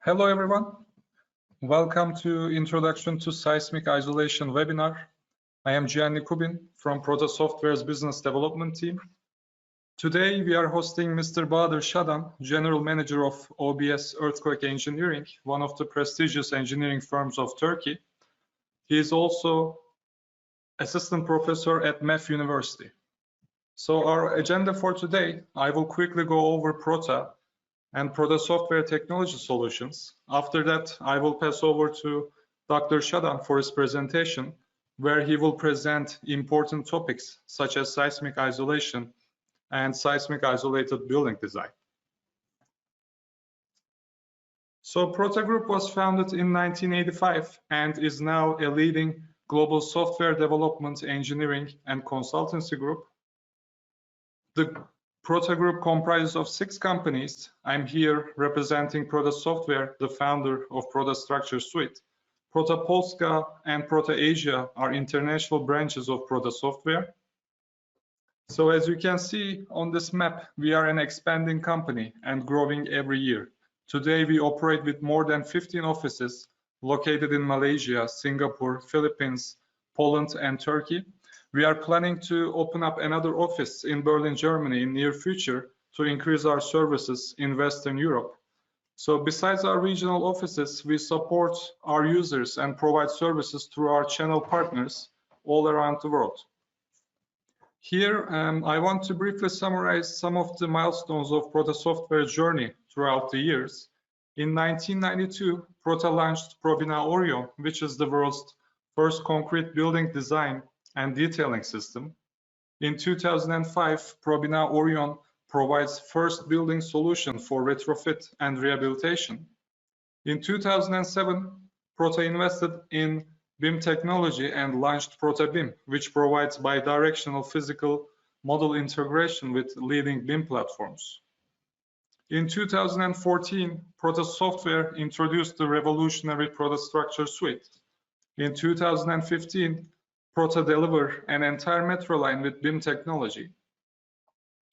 Hello everyone, welcome to Introduction to Seismic Isolation webinar. I am Gianni Kubin from ProtaSoftware's Business Development Team. Today we are hosting Mr. Bahadur Shadan, General Manager of OBS Earthquake Engineering, one of the prestigious engineering firms of Turkey. He is also Assistant Professor at MEF University. So our agenda for today, I will quickly go over Prota and ProtaSoftware technology solutions. After that, I will pass over to Dr. Shadan for his presentation, where he will present important topics such as seismic isolation and seismic isolated building design. So Prota Group was founded in 1985 and is now a leading global software development, engineering, and consultancy group. The Prota Group comprises of 6 companies. I'm here representing ProtaSoftware, the founder of ProtaStructure suite. Prota Polska and Prota Asia are international branches of ProtaSoftware. So as you can see on this map, we are an expanding company and growing every year. Today we operate with more than 15 offices located in Malaysia, Singapore, Philippines, Poland, and Turkey. We are planning to open up another office in Berlin, Germany in near future to increase our services in Western Europe. So besides our regional offices, we support our users and provide services through our channel partners all around the world. Here, I want to briefly summarize some of the milestones of ProtaSoftware's journey throughout the years. In 1992, Prota launched Probina Orion, which is the world's first concrete building design and detailing system. In 2005, Probina Orion provides first building solution for retrofit and rehabilitation. In 2007, Prota invested in BIM technology and launched ProtaBIM, which provides bidirectional physical model integration with leading BIM platforms. In 2014, ProtaSoftware introduced the revolutionary ProtaStructure suite. In 2015, Prota delivered an entire metro line with BIM technology.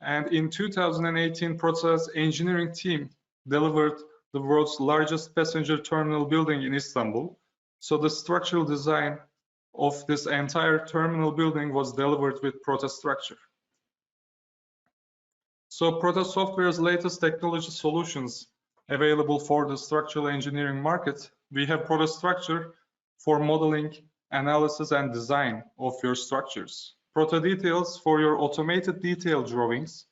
And in 2018, Prota's engineering team delivered the world's largest passenger terminal building in Istanbul. So the structural design of this entire terminal building was delivered with ProtaStructure. So ProtaSoftware's latest technology solutions available for the structural engineering market, we have ProtaStructure for modeling, analysis and design of your structures. Prota Details for your automated detail drawings.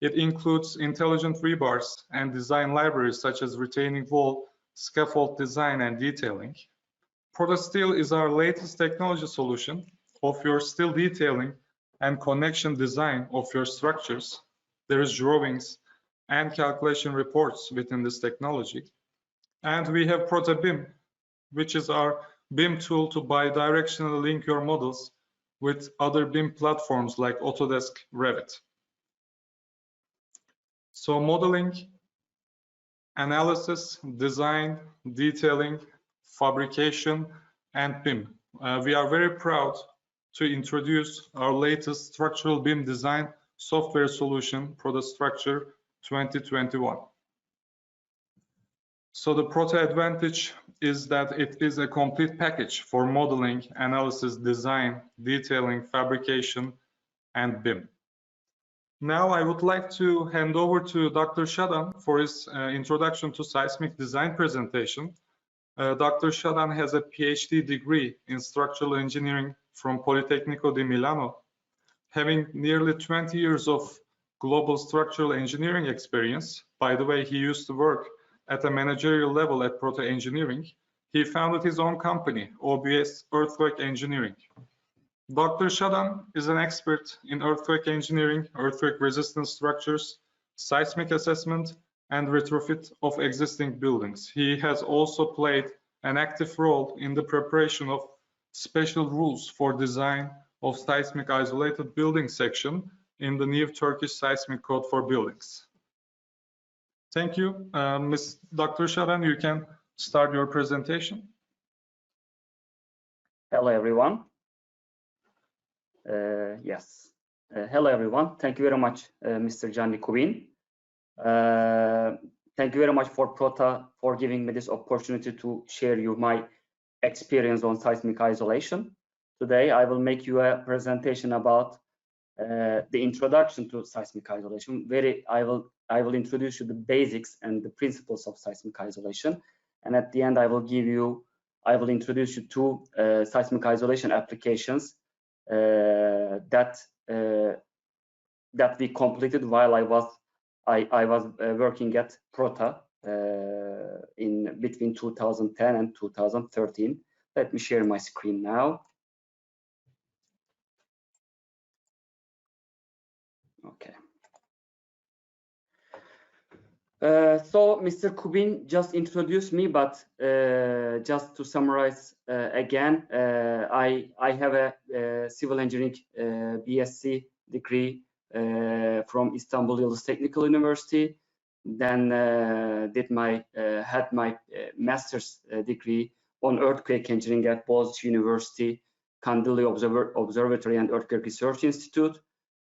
It includes intelligent rebars and design libraries such as retaining wall, scaffold design and detailing. Prota Steel is our latest technology solution of your steel detailing and connection design of your structures. There is drawings and calculation reports within this technology. And we have Prota BIM, which is our BIM tool to bidirectionally link your models with other BIM platforms like Autodesk, Revit. So modeling, analysis, design, detailing, fabrication, and BIM. We are very proud to introduce our latest structural BIM design software solution, ProtaStructure 2021. So the Prota advantage is that it is a complete package for modeling, analysis, design, detailing, fabrication, and BIM. Now I would like to hand over to Dr. Shadan for his introduction to seismic design presentation. Dr. Shadan has a PhD degree in structural engineering from Politecnico di Milano, having nearly 20 years of global structural engineering experience. By the way, he used to work at a managerial level at Prota Engineering. He founded his own company, OBS Earthquake Engineering. Dr. Shadan is an expert in earthquake engineering, earthquake resistant structures, seismic assessment, and retrofit of existing buildings. He has also played an active role in the preparation of special rules for design of seismic isolated building section in the new Turkish seismic code for buildings. Thank you. Dr. Shadan, you can start your presentation. Hello, everyone. Hello, everyone. Thank you very much, Mr. Gianni Kubin. thank you very much for Prota for giving me this opportunity to share you my experience on seismic isolation. Today, I will make you a presentation about the introduction to seismic isolation. I will introduce you the basics and the principles of seismic isolation, and at the end I will introduce you to seismic isolation applications that we completed while I was working at Prota in between 2010 and 2013. Let me share my screen now. Okay. So Mr. Kubin just introduced me, but just to summarize again, I have a civil engineering BSc degree from Istanbul Yıldız Technical University. Then had my master's degree on earthquake engineering at Boğaziçi University, Kandilli Observatory and Earthquake Research Institute.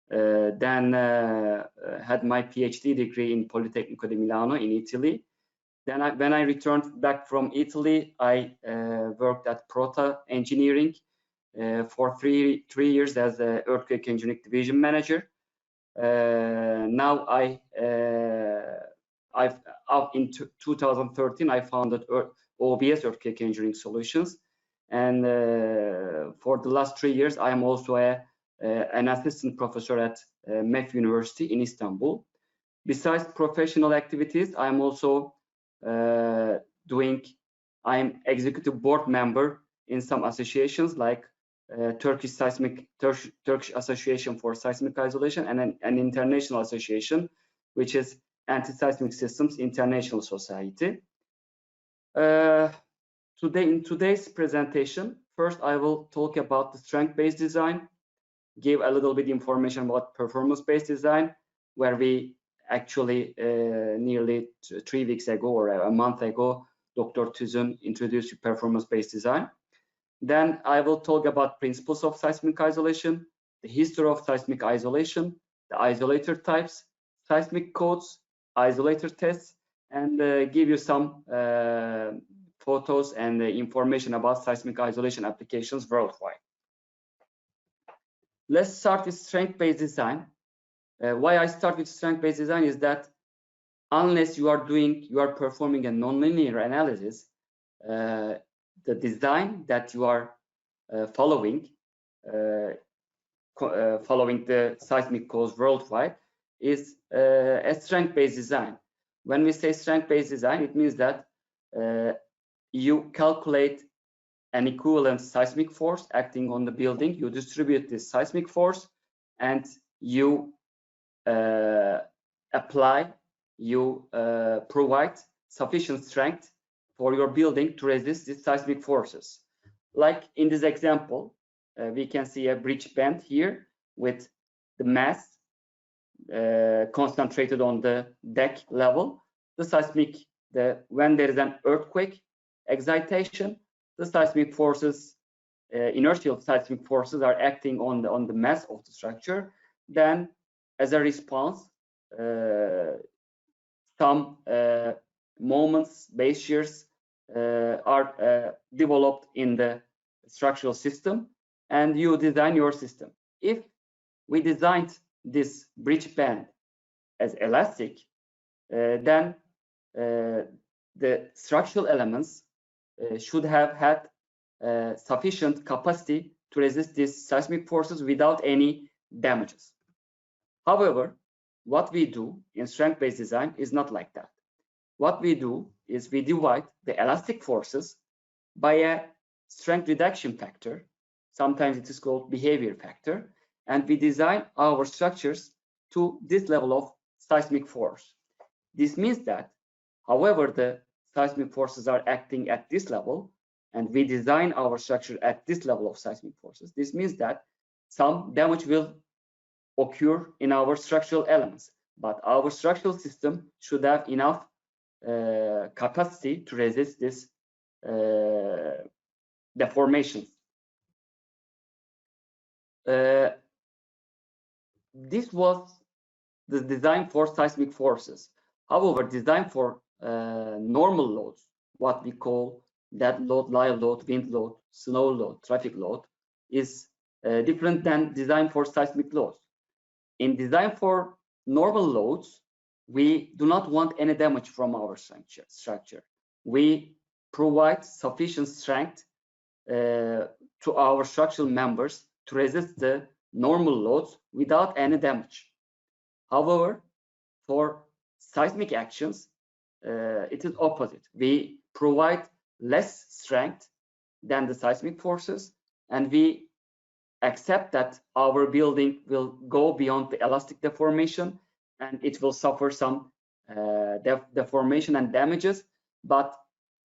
Then had my PhD degree in Politecnico di Milano in Italy. Then when I returned back from Italy, I worked at Prota Engineering for three years as an earthquake engineering division manager. Now in 2013 I founded OBS Earthquake Engineering Solutions, and for the last 3 years I am also an assistant professor at MEF University in Istanbul. Besides professional activities, I am also I'm executive board member in some associations like Turkish Association for Seismic Isolation and an international association, which is Anti-Seismic Systems International Society. In today's presentation, first I will talk about the strength-based design, give a little bit information about performance-based design, where we actually nearly 3 weeks ago or a month ago, Dr. Tüzün introduced performance-based design. Then I will talk about principles of seismic isolation, the history of seismic isolation, the isolator types, seismic codes, isolator tests, and give you some photos and information about seismic isolation applications worldwide. Let's start with strength-based design. Why I start with strength-based design is that unless you are performing a nonlinear analysis, the design that you are following the seismic codes worldwide is a strength-based design. When we say strength-based design, it means that you calculate an equivalent seismic force acting on the building, you distribute this seismic force, and you provide sufficient strength for your building to resist these seismic forces. Like in this example, we can see a bridge band here with the mass concentrated on the deck level. When there is an earthquake excitation, the seismic forces, inertial seismic forces, are acting on the mass of the structure. Then, as a response, some moments, base shears, are developed in the structural system, and you design your system. If we designed this bridge band as elastic, then the structural elements should have had sufficient capacity to resist these seismic forces without any damages. However, what we do in strength-based design is not like that. What we do is we divide the elastic forces by a strength reduction factor. Sometimes it is called behavior factor, and we design our structures to this level of seismic force. This means that, however, the seismic forces are acting at this level, and we design our structure at this level of seismic forces. This means that some damage will occur in our structural elements, but our structural system should have enough capacity to resist this deformations. This was the design for seismic forces. However, design for normal loads, what we call dead load, live load, wind load, snow load, traffic load, is different than design for seismic loads. In design for normal loads, we do not want any damage from our structure. We provide sufficient strength to our structural members to resist the normal loads without any damage. However, for seismic actions, it is opposite. We provide less strength than the seismic forces, and we accept that our building will go beyond the elastic deformation and it will suffer some deformation and damages, but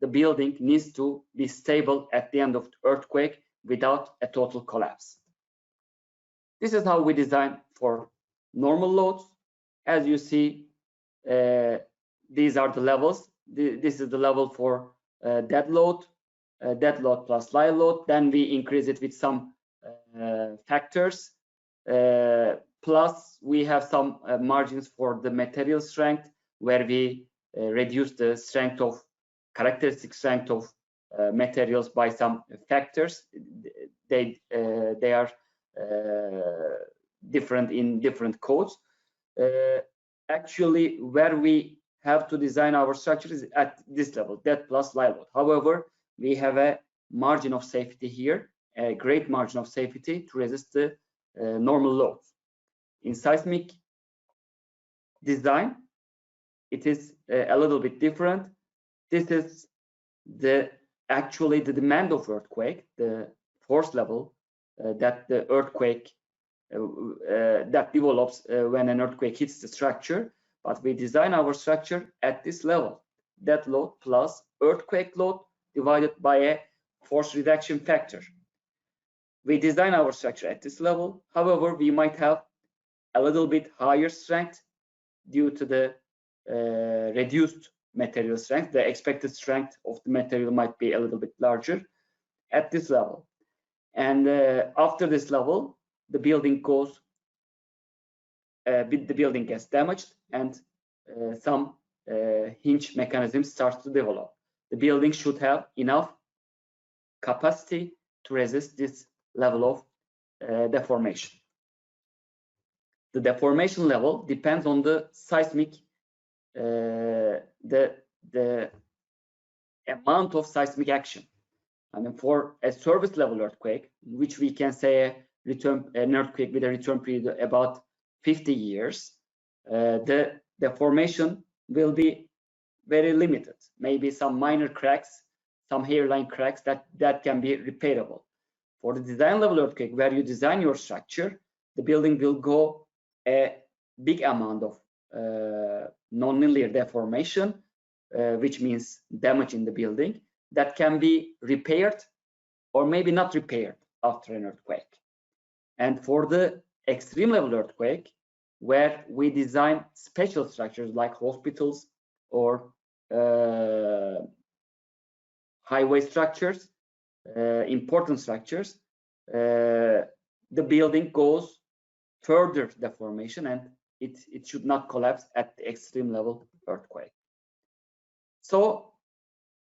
the building needs to be stable at the end of the earthquake without a total collapse. This is how we design for normal loads. As you see, these are the levels. This is the level for dead load plus live load. Then we increase it with some factors. Plus, we have some margins for the material strength, where we reduce the strength of characteristic strength of materials by some factors. They are different in different codes. Actually, where we have to design our structure is at this level, dead plus live load. However, we have a margin of safety here, a great margin of safety to resist the normal loads. In seismic design, it is a little bit different. This is actually the demand of earthquake, the force level that the earthquake that develops when an earthquake hits the structure. But we design our structure at this level, dead load plus earthquake load divided by a force reduction factor. We design our structure at this level. However, we might have a little bit higher strength due to the reduced material strength. The expected strength of the material might be a little bit larger at this level. And after this level, the building goes, the building gets damaged, and some hinge mechanisms start to develop. The building should have enough capacity to resist this level of deformation. The deformation level depends on the seismic, the amount of seismic action. I mean, for a surface level earthquake, which we can say an earthquake with a return period of about 50 years, the deformation will be very limited. Maybe some minor cracks, some hairline cracks that can be repairable. For the design level earthquake, where you design your structure, the building will go a big amount of non-linear deformation, which means damage in the building that can be repaired or maybe not repaired after an earthquake. And for the extreme level earthquake, where we design special structures like hospitals or highway structures, important structures, the building goes further deformation, and it should not collapse at the extreme level earthquake. So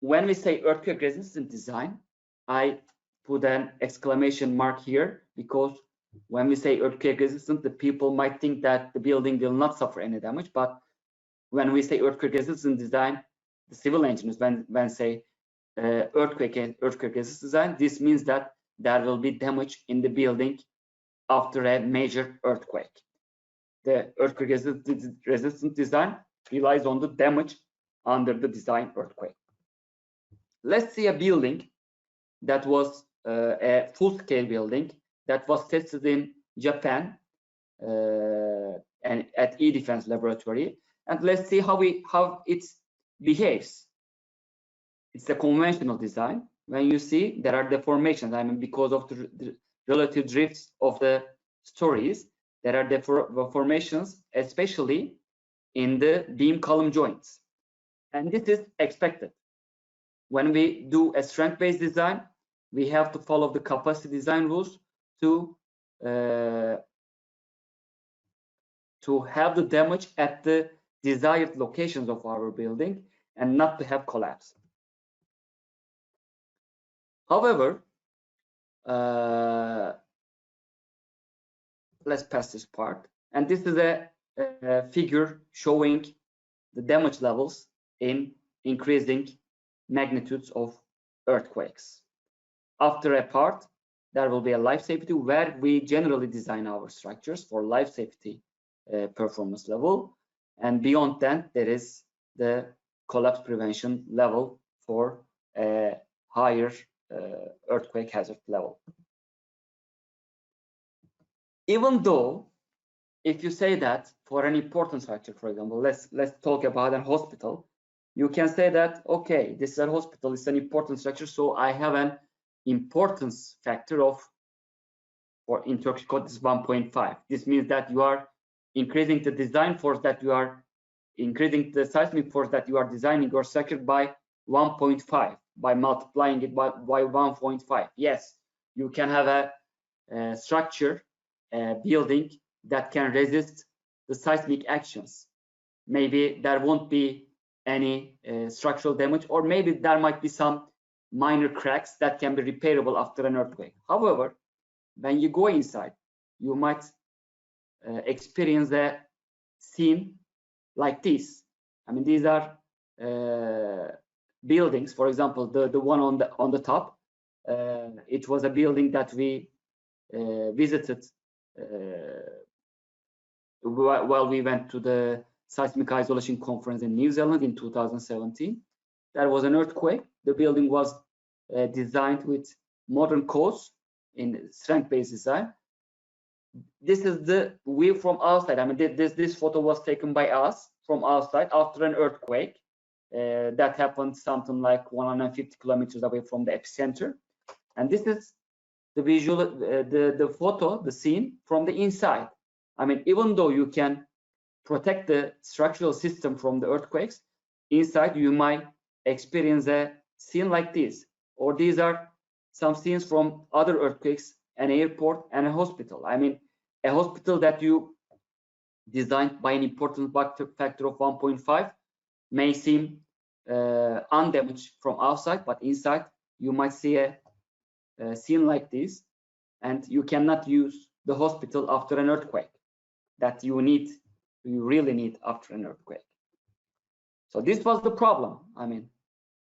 when we say earthquake resistant design, I put an exclamation mark here, because when we say earthquake resistant, the people might think that the building will not suffer any damage. But when we say earthquake resistant design, the civil engineers, when say earthquake resistant design, this means that there will be damage in the building after a major earthquake. The earthquake resistant design relies on the damage under the design earthquake. Let's see a building that was a full-scale building that was tested in Japan and at E-Defense Laboratory, and let's see how it behaves. It's a conventional design. When you see there are deformations, I mean, because of the relative drifts of the stories, there are deformations, especially in the beam column joints, and this is expected. When we do a strength-based design, we have to follow the capacity design rules to have the damage at the desired locations of our building and not to have collapse. However, let's pass this part. And this is a figure showing the damage levels in increasing magnitudes of earthquakes. After a part, there will be a life safety where we generally design our structures for life safety performance level. And beyond that, there is the collapse prevention level for a higher earthquake hazard level. Even though, if you say that for an important structure, for example, let's talk about a hospital, you can say that, okay, this is a hospital, it's an important structure, so I have an importance factor of, or in Turkish code, this is 1.5. This means that you are increasing the design force, that you are increasing the seismic force that you are designing your structure by 1.5, by multiplying it by 1.5. Yes, you can have a structure, a building that can resist the seismic actions. Maybe there won't be any structural damage, or maybe there might be some minor cracks that can be repairable after an earthquake. However, when you go inside, you might experience a scene like this. I mean, these are buildings. For example, the one on the top, it was a building that we visited while we went to the Seismic Isolation Conference in New Zealand in 2017. There was an earthquake. The building was designed with modern codes in strength-based design. This is the view from outside. I mean, this photo was taken by us from outside after an earthquake that happened something like 150 kilometers away from the epicenter. And this is the visual, the photo, the scene from the inside. I mean, even though you can protect the structural system from the earthquakes, inside you might experience a scene like this. Or these are some scenes from other earthquakes, an airport and a hospital. I mean, a hospital that you designed by an important factor of 1.5 may seem undamaged from outside, but inside you might see a scene like this, and you cannot use the hospital after an earthquake that you really need after an earthquake. So this was the problem. I mean,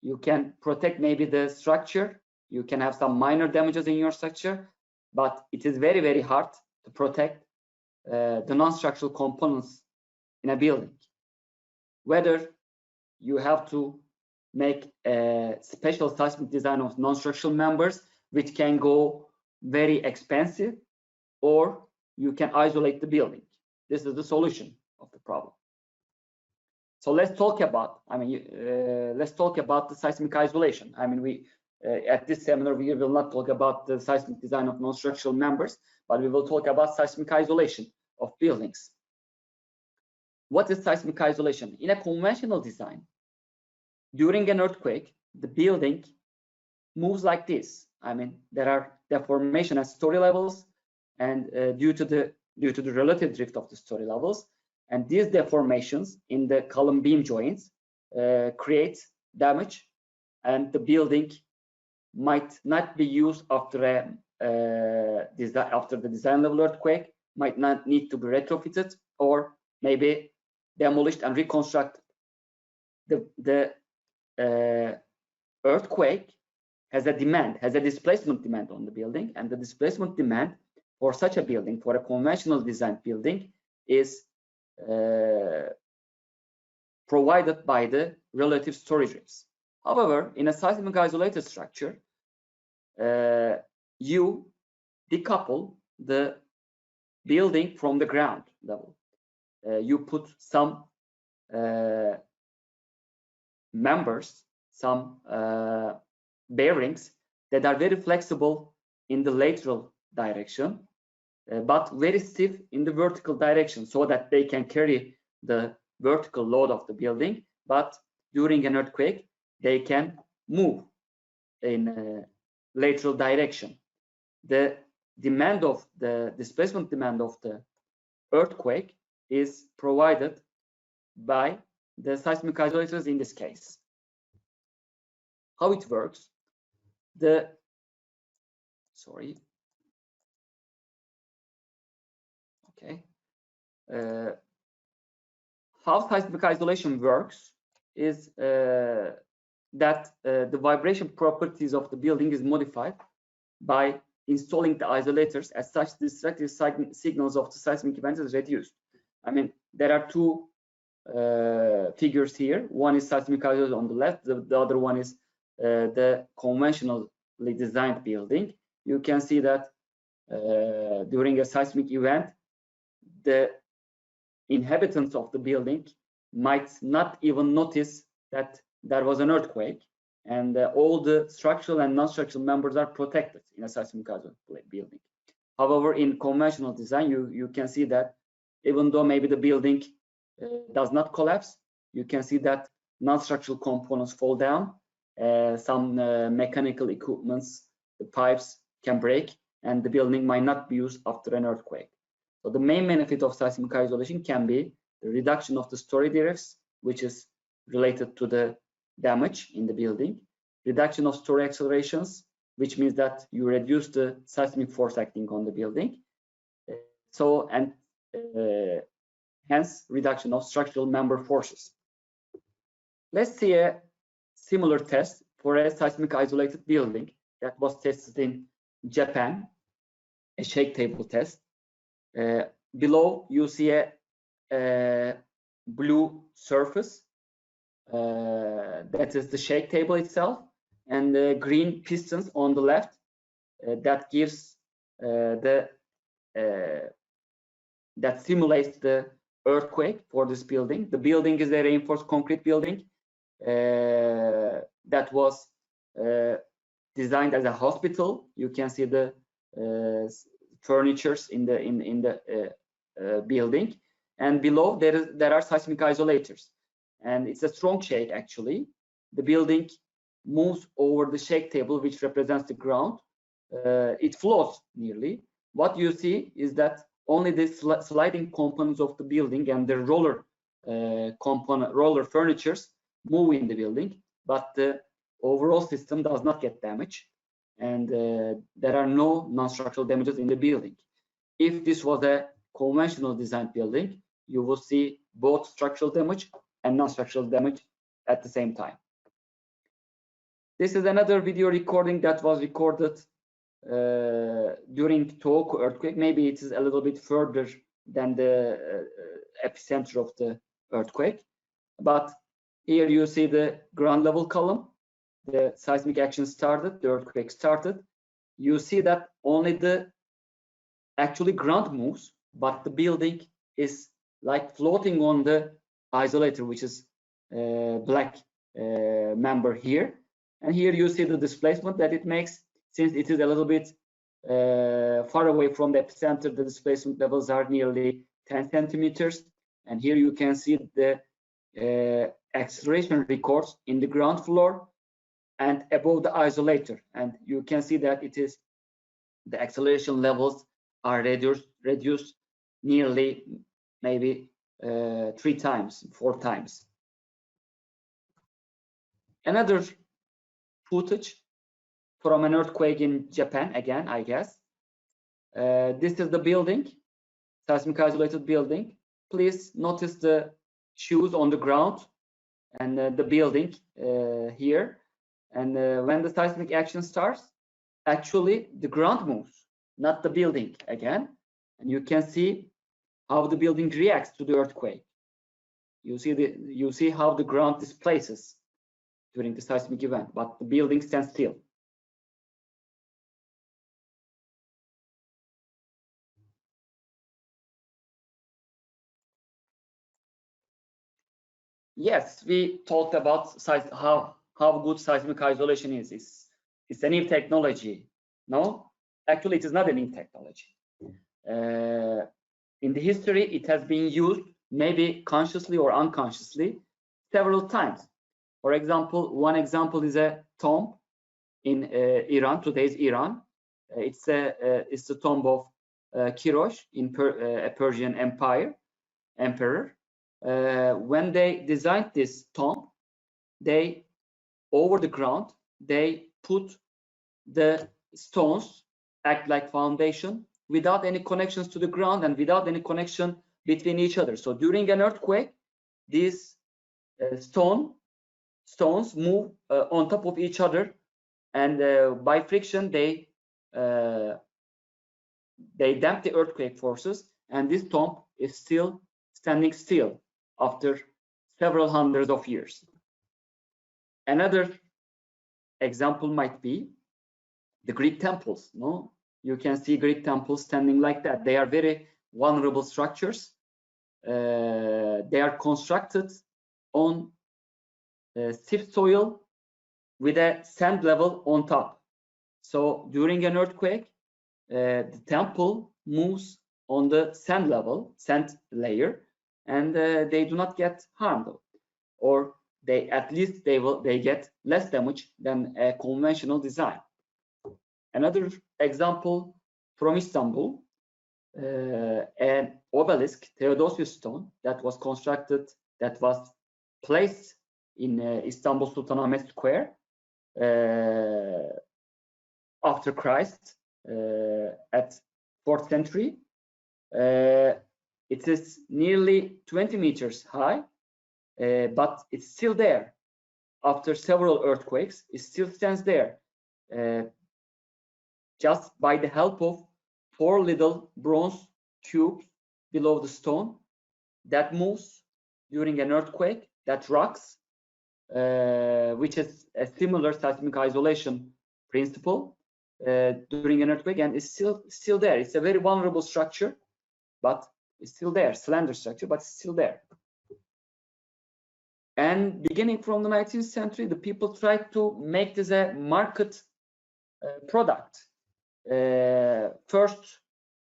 you can protect maybe the structure, you can have some minor damages in your structure, but it is very, very hard to protect the non-structural components in a building. Whether you have to make a special seismic design of non-structural members, which can go very expensive, or you can isolate the building. This is the solution of the problem. So let's talk about, let's talk about the seismic isolation. I mean, at this seminar, we will not talk about the seismic design of non-structural members, but we will talk about seismic isolation of buildings. What is seismic isolation? In a conventional design, during an earthquake, the building moves like this. I mean, there are deformation at story levels, and due to the relative drift of the story levels, and these deformations in the column beam joints create damage, and the building might not be used after the design level earthquake, might not need to be retrofitted, or maybe demolished and reconstructed. The earthquake has a displacement demand on the building, and the displacement demand for such a building, for a conventional design building, is provided by the relative story drifts. However, in a seismic isolated structure, you decouple the building from the ground level. You put some members, some bearings that are very flexible in the lateral direction, but very stiff in the vertical direction, so that they can carry the vertical load of the building, but during an earthquake they can move in a lateral direction. The demand of the displacement demand of the earthquake is provided by the seismic isolators in this case. How it works? How seismic isolation works is that the vibration properties of the building is modified by installing the isolators. As such, the destructive signals of the seismic event is reduced. I mean, there are two figures here. One is seismic isolator on the left. The other one is the conventionally designed building. You can see that during a seismic event, the inhabitants of the building might not even notice that there was an earthquake, and all the structural and non-structural members are protected in a seismic isolated building. However, in conventional design, you can see that even though maybe the building does not collapse, you can see that non-structural components fall down, some mechanical equipments, the pipes can break, and the building might not be used after an earthquake. So the main benefit of seismic isolation can be the reduction of the story directs, which is related to the damage in the building, reduction of story accelerations, which means that you reduce the seismic force acting on the building. Hence reduction of structural member forces. Let's see a similar test for a seismic isolated building that was tested in Japan, a shake table test. Below you see a blue surface, that is the shake table itself, and the green pistons on the left, that gives that simulates the earthquake for this building. The building is a reinforced concrete building that was designed as a hospital. You can see the furnitures in the building, and below there are seismic isolators, and it's a strong shake. Actually, the building moves over the shake table, which represents the ground. It floats nearly. What you see is that only the sliding components of the building and the roller furnitures move in the building, but the overall system does not get damaged, and there are no non-structural damages in the building. If this was a conventional design building, you will see both structural damage and non-structural damage at the same time. This is another video recording that was recorded during Tohoku earthquake. Maybe it is a little bit further than the epicenter of the earthquake, but here you see the ground level column. The seismic action started, the earthquake started. You see that only the actually ground moves, but the building is like floating on the isolator, which is black member here. And here you see the displacement that it makes. Since it is a little bit far away from the epicenter, the displacement levels are nearly 10 centimeters. And here you can see the acceleration records in the ground floor and above the isolator. And you can see that it is the acceleration levels are reduced nearly maybe 3 times, 4 times. Another footage from an earthquake in Japan, again, I guess. This is the building, seismic isolated building. Please notice the shoes on the ground and the building here. And when the seismic action starts, actually the ground moves, not the building again. And you can see how the building reacts to the earthquake. You see how the ground displaces during the seismic event, but the building stands still. Yes, we talked about how good seismic isolation is. It's a new technology. No, actually, it is not a new technology. In the history, it has been used, maybe consciously or unconsciously, several times. For example, one example is a tomb in Iran, today's Iran. It's the tomb of Kirosh in a Persian emperor. when they designed this tomb, they over the ground they put the stones act like foundation without any connections to the ground and without any connection between each other. So during an earthquake, these stones move on top of each other, and by friction they damp the earthquake forces, and this tomb is still standing still after several hundreds of years. Another example might be the Greek temples. No, you can see Greek temples standing like that. They are very vulnerable structures. They are constructed on stiff soil with a sand level on top. So during an earthquake, the temple moves on the sand layer, and they do not get harmed, or at least they get less damage than a conventional design. Another example from Istanbul, an obelisk, Theodosius stone, that was constructed, that was placed in Istanbul Sultanahmet Square after Christ at 4th century. It is nearly 20 meters high, but it's still there. After several earthquakes, it still stands there, just by the help of 4 little bronze cubes below the stone that moves during an earthquake, that rocks, which is a similar seismic isolation principle during an earthquake, and it's still there. It's a very vulnerable structure, but it's still there, slender structure, but it's still there. And beginning from the 19th century, the people tried to make this a market product. First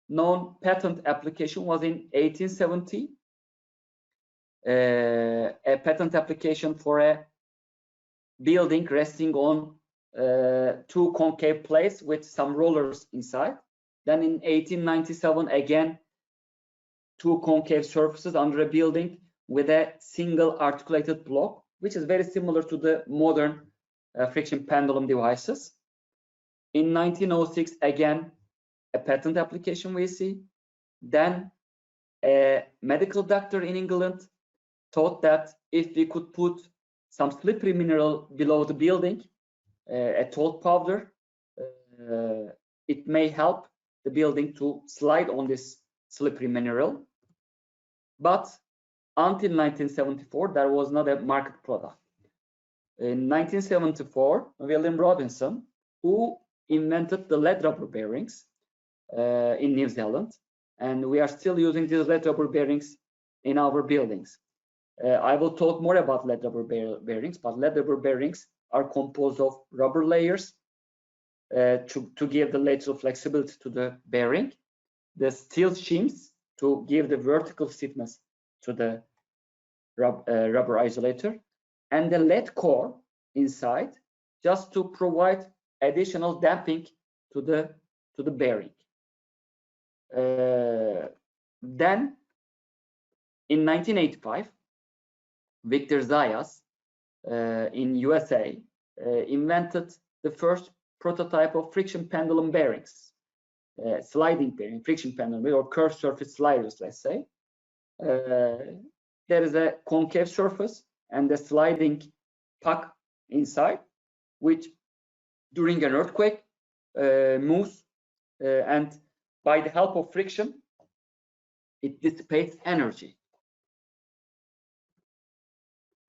known patent application was in 1870. A patent application for a building resting on 2 concave plates with some rollers inside. Then in 1897, again, 2 concave surfaces under a building with a single articulated block, which is very similar to the modern friction pendulum devices. In 1906, again, a patent application we see. Then a medical doctor in England thought that if we could put some slippery mineral below the building, a salt powder, it may help the building to slide on this slippery mineral. But until 1974, there was not a market product. In 1974, William Robinson, who invented the lead rubber bearings in New Zealand, and we are still using these lead rubber bearings in our buildings. I will talk more about lead rubber bearings, but lead rubber bearings are composed of rubber layers to give the lateral flexibility to the bearing, the steel shims to give the vertical stiffness to the rubber isolator, and the lead core inside just to provide additional damping to the bearing. Then in 1985, Victor Zayas in USA invented the first prototype of friction pendulum bearings, sliding bearing, friction pendulum, or curved surface sliders, let's say. There is a concave surface and a sliding puck inside, which during an earthquake moves, and by the help of friction, it dissipates energy.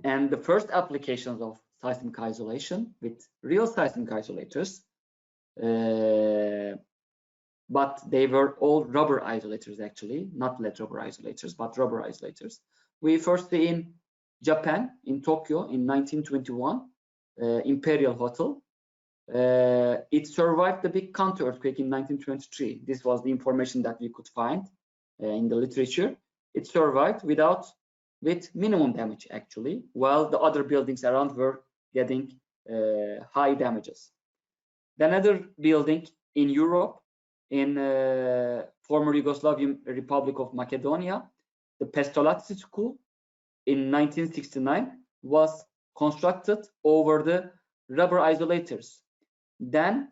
And the first applications of seismic isolation with real seismic isolators, but they were all rubber isolators actually, not lead rubber isolators, but rubber isolators. We first see in Japan, in Tokyo in 1921, Imperial Hotel. It survived the big Kanto earthquake in 1923. This was the information that we could find in the literature. It survived with minimum damage actually, while the other buildings around were getting high damages. Then another building in Europe, in former Yugoslavian Republic of Macedonia, the Pestalozzi School, in 1969 was constructed over the rubber isolators. Then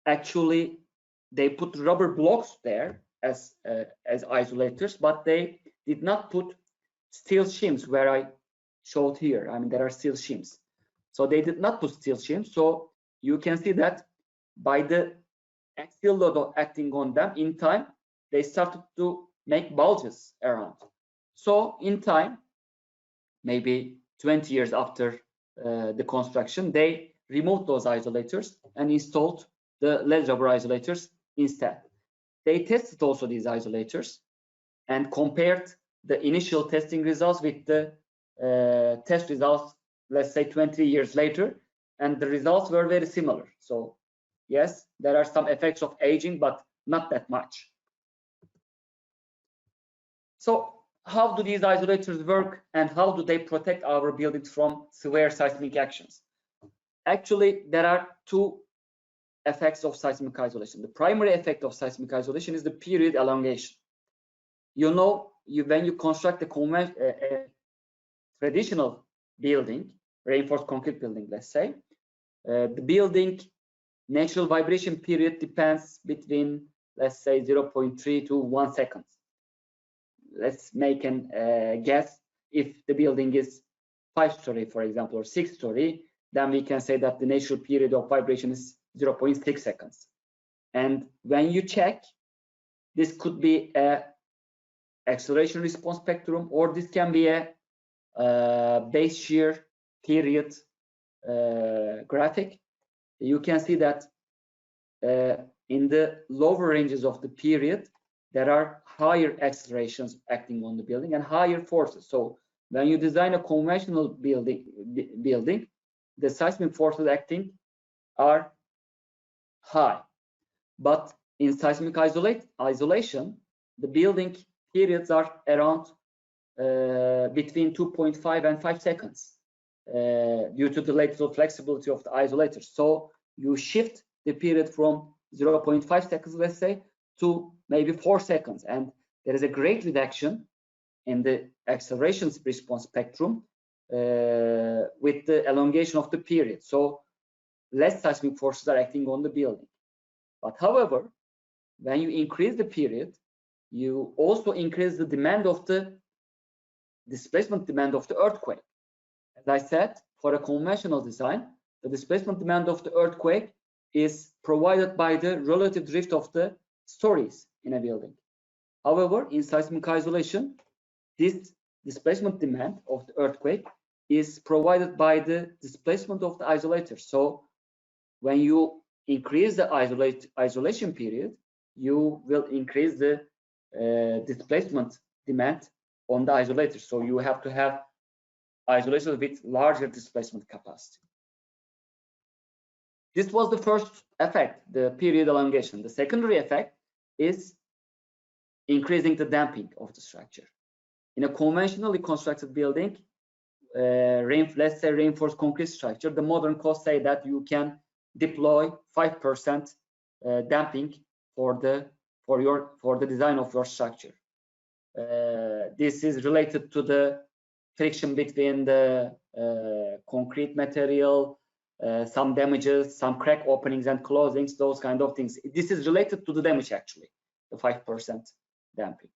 actually they put rubber blocks there as isolators, but they did not put steel shims where I showed here. I mean, there are steel shims. So they did not put steel shims. So you can see that by the axial load acting on them, in time, they started to make bulges around. So in time, maybe 20 years after the construction, they removed those isolators and installed the lead rubber isolators instead. They tested also these isolators and compared the initial testing results with the test results, let's say 20 years later, and the results were very similar. So yes, there are some effects of aging, but not that much. So how do these isolators work and how do they protect our buildings from severe seismic actions? Actually, there are two effects of seismic isolation. The primary effect of seismic isolation is the period elongation. You know, when you construct a traditional building, reinforced concrete building, let's say, the building natural vibration period depends between, let's say, 0.3 to 1 second. Let's make a guess. If the building is 5-story, for example, or 6-story, then we can say that the natural period of vibration is 0.6 seconds. And when you check, this could be a acceleration response spectrum, or this can be a base shear period graphic. You can see that in the lower ranges of the period, there are higher accelerations acting on the building and higher forces. So when you design a conventional building, the seismic forces acting are high. But in seismic isolation, the building periods are around between 2.5 and 5 seconds due to the lateral flexibility of the isolators. So you shift the period from 0.5 seconds, let's say, to maybe 4 seconds. And there is a great reduction in the acceleration response spectrum with the elongation of the period. So less seismic forces are acting on the building. But however, when you increase the period, you also increase the demand of the displacement demand of the earthquake. As I said, for a conventional design, the displacement demand of the earthquake is provided by the relative drift of the stories in a building. However, in seismic isolation, this displacement demand of the earthquake is provided by the displacement of the isolators. So when you increase the isolation period, you will increase the displacement demand on the isolators. So you have to have isolators with larger displacement capacity. This was the first effect, the period elongation. The secondary effect is increasing the damping of the structure. In a conventionally constructed building, let's say reinforced concrete structure, the modern codes say that you can deploy 5% damping for the design of your structure. This is related to the friction between the concrete material, some damages, some crack openings and closings, those kind of things. This is related to the damage actually, the 5% damping.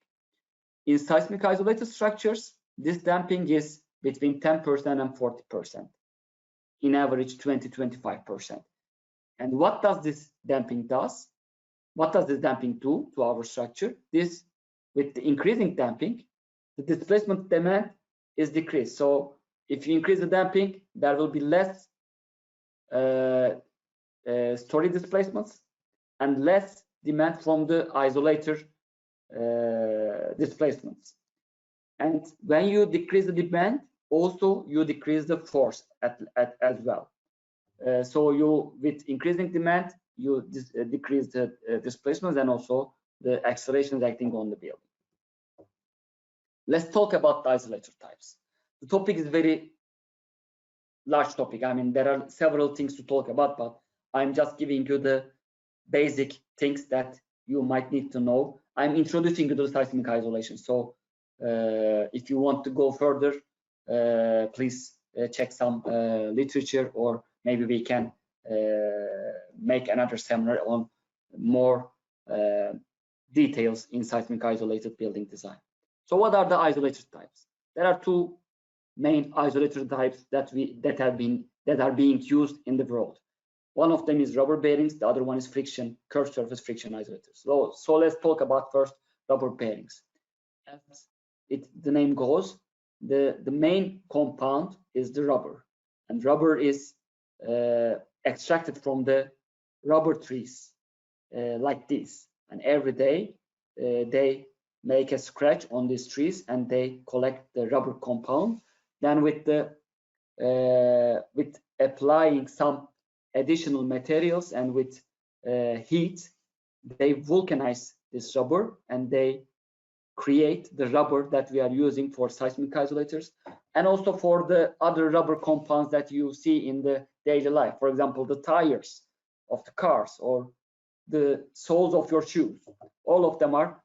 In seismic isolated structures, this damping is between 10% and 40%, in average 20-25%. And what does this damping does? What does this damping do to our structure? This, with the increasing damping, the displacement demand is decreased. So if you increase the damping, there will be less story displacements and less demand from the isolator displacements. And when you decrease the demand, also you decrease the force as well. So you, with increasing demand, you decrease the displacements and also the accelerations acting on the building. Let's talk about the isolator types. The topic is very large topic. I mean, there are several things to talk about, but I'm just giving you the basic things that you might need to know. I'm introducing you to seismic isolation. So if you want to go further, please check some literature, or maybe we can make another seminar on more details in seismic isolated building design. So what are the isolator types? There are two main isolator types that are being used in the world. One of them is rubber bearings, the other one is friction, curved surface friction isolators. So let's talk about first rubber bearings. As the name goes, the main compound is the rubber, and rubber is extracted from the rubber trees like this, and every day they make a scratch on these trees and they collect the rubber compound. Then with applying some additional materials and with heat, they vulcanize this rubber and they create the rubber that we are using for seismic isolators, and also for the other rubber compounds that you see in the daily life. For example, the tires of the cars or the soles of your shoes. All of them are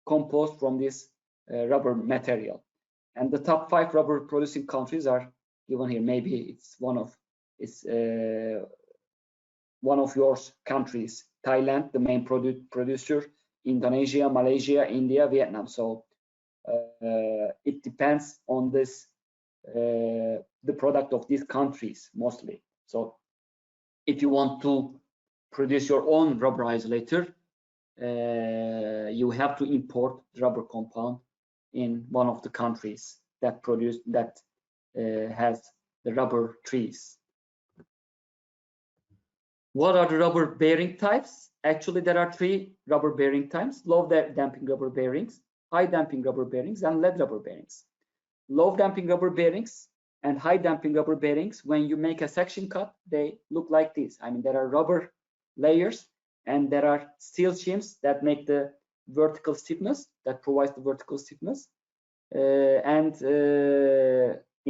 composed from this rubber material. And the top 5 rubber producing countries are given here. Maybe it's one of yours countries. Thailand, the main producer, Indonesia, Malaysia, India, Vietnam. So it depends on this the product of these countries mostly. So if you want to produce your own rubber isolator, you have to import the rubber compound in one of the countries that has the rubber trees. What are the rubber bearing types? Actually, there are 3 rubber bearing types: low damping rubber bearings, high damping rubber bearings, and lead rubber bearings. Low damping rubber bearings and high damping rubber bearings, when you make a section cut, they look like this. I mean, there are rubber layers and there are steel shims that make the vertical stiffness, that provides the vertical stiffness. In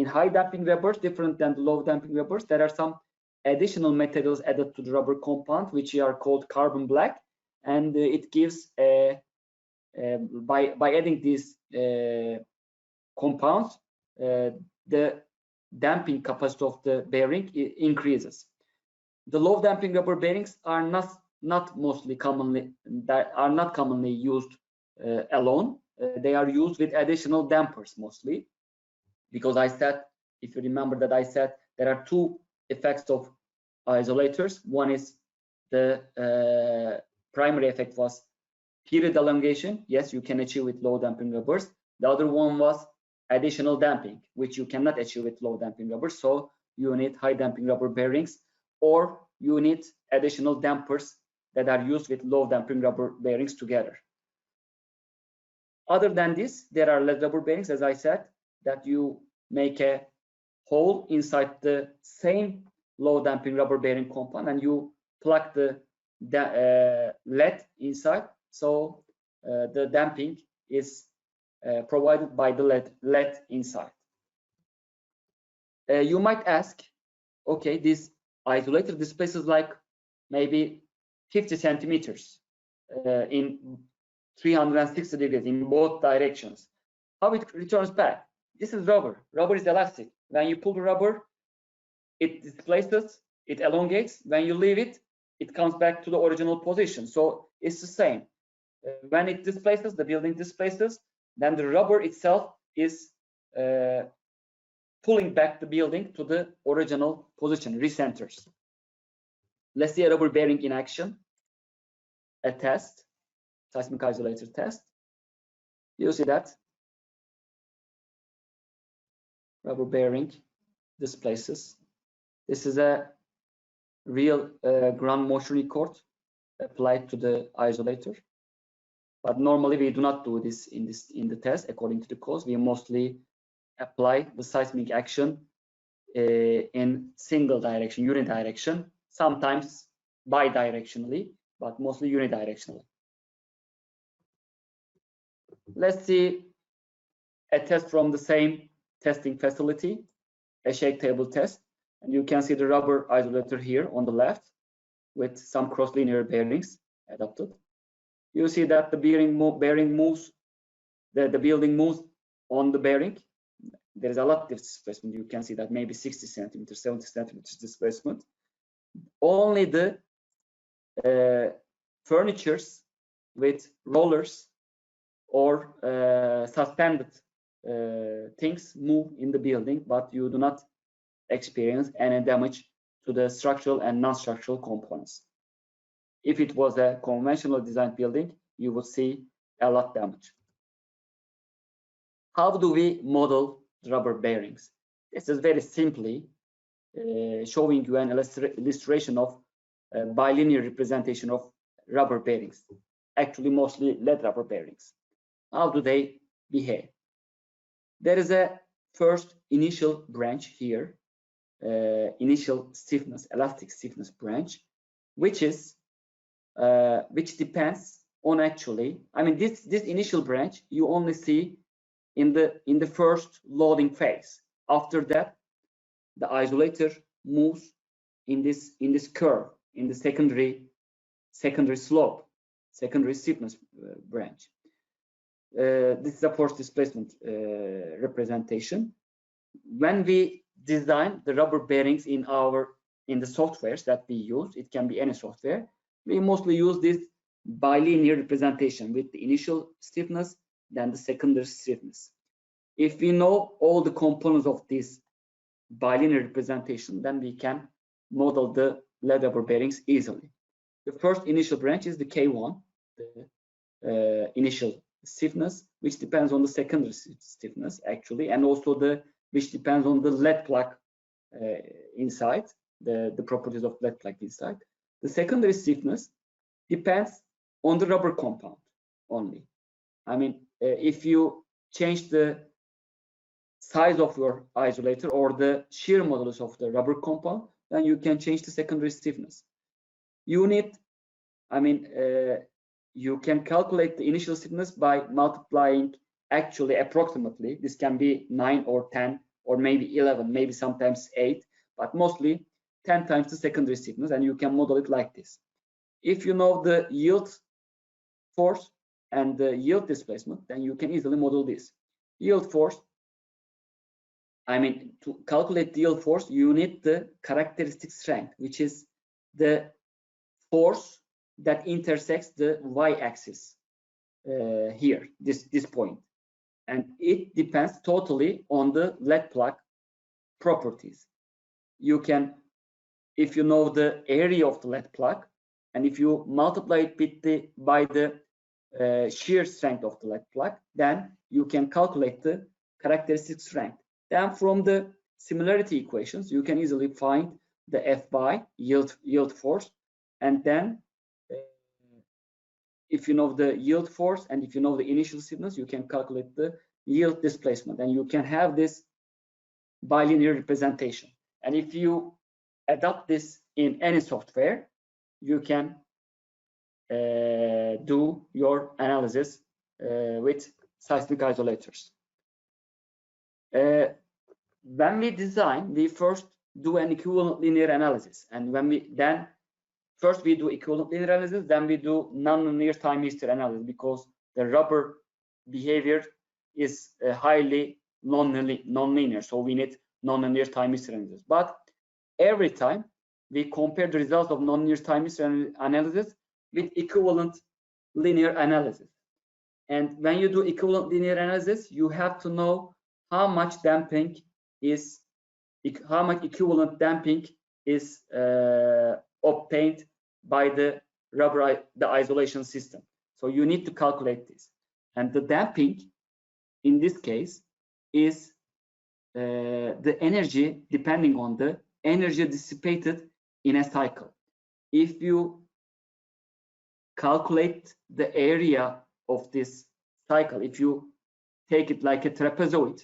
high damping rubbers, different than the low damping rubbers, there are some additional materials added to the rubber compound, which are called carbon black, and it gives by adding these compounds, the damping capacity of the bearing increases. The low damping rubber bearings are not commonly used alone. They are used with additional dampers mostly, because I said, if you remember that I said there are 2 effects of isolators. One is the primary effect was period elongation. Yes, you can achieve with low damping rubbers. The other one was additional damping, which you cannot achieve with low damping rubbers. So you need high damping rubber bearings, or you need additional dampers that are used with low damping rubber bearings together. Other than this, there are lead rubber bearings, as I said, that you make a hole inside the same low damping rubber bearing compound and you plug the lead inside. So the damping is provided by the lead inside. You might ask, okay, this isolator displaces like maybe 50 centimeters in 360 degrees in both directions. How it returns back? This is rubber. Rubber is elastic. When you pull the rubber, it displaces, it elongates. When you leave it, it comes back to the original position. So it's the same. When it displaces, the building displaces, then the rubber itself is pulling back the building to the original position, recenters. Let's see a rubber bearing in action. A test, seismic isolator test. You see that rubber bearing displaces. This is a real ground motion record applied to the isolator. But normally we do not do this in the test according to the course. We mostly apply the seismic action in single direction, unidirection, sometimes bidirectionally, but mostly unidirectionally. Let's see a test from the same testing facility, a shake table test. And you can see the rubber isolator here on the left with some cross-linear bearings adapted. You see that the bearing moves the building moves on the bearing, there is a lot of displacement. You can see that maybe 60 centimeters, 70 centimeters displacement. Only the furnitures with rollers or suspended things move in the building, but you do not experience any damage to the structural and non-structural components. If it was a conventional design building, you would see a lot damage. How do we model rubber bearings? This is very simply showing you an illustration of bilinear representation of rubber bearings, actually mostly lead rubber bearings. How do they behave? There is a first initial branch here, initial stiffness, elastic stiffness branch, which depends on actually, I mean, this initial branch you only see in the first loading phase. After that, the isolator moves in this curve, in the secondary slope, secondary stiffness branch. This is a force displacement representation. When we design the rubber bearings in the softwares that we use, it can be any software, we mostly use this bilinear representation with the initial stiffness, then the secondary stiffness. If we know all the components of this bilinear representation, then we can model the lead rubber bearings easily. The first initial branch is the K1, the initial stiffness, which depends on the secondary stiffness actually, and also which depends on the lead plug inside, the properties of lead plug inside. The secondary stiffness depends on the rubber compound only. I mean, if you change the size of your isolator or the shear modulus of the rubber compound, then you can change the secondary stiffness. You need, I mean, you can calculate the initial stiffness by multiplying actually approximately, this can be 9 or 10 or maybe 11, maybe sometimes 8, but mostly 10 times the secondary stiffness, and you can model it like this. If you know the yield force and the yield displacement, then you can easily model this. Yield force, I mean, to calculate the yield force, you need the characteristic strength, which is the force that intersects the y-axis here, this point. And it depends totally on the lead plug properties. You can, if you know the area of the lead plug, and if you multiply it by the shear strength of the lead plug, then you can calculate the characteristic strength. Then from the similarity equations, you can easily find the F by yield force, and then if you know the yield force and if you know the initial stiffness, you can calculate the yield displacement, and you can have this bilinear representation. And if you adopt this in any software, you can do your analysis with seismic isolators. When we design, we first do an equivalent linear analysis, and first we do equivalent linear analysis, then we do non-linear time history analysis, because the rubber behavior is highly non-linear, so we need non-linear time history analysis. But every time we compare the results of non-linear time history analysis with equivalent linear analysis. And when you do equivalent linear analysis, you have to know how much equivalent damping is obtained by the isolation system. So you need to calculate this. And the damping in this case is the energy depending on the energy dissipated in a cycle. If you calculate the area of this cycle, if you take it like a trapezoid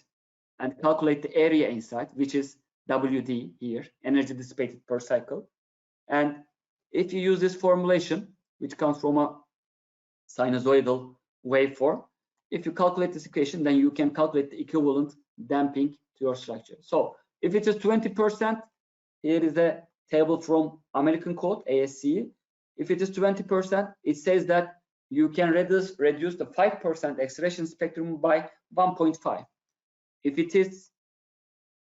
and calculate the area inside, which is WD here, energy dissipated per cycle, and if you use this formulation, which comes from a sinusoidal waveform, if you calculate this equation, then you can calculate the equivalent damping to your structure. So if it is 20%, here is a table from American code, ASCE. If it is 20%, it says that you can reduce the 5% acceleration spectrum by 1.5. If it is,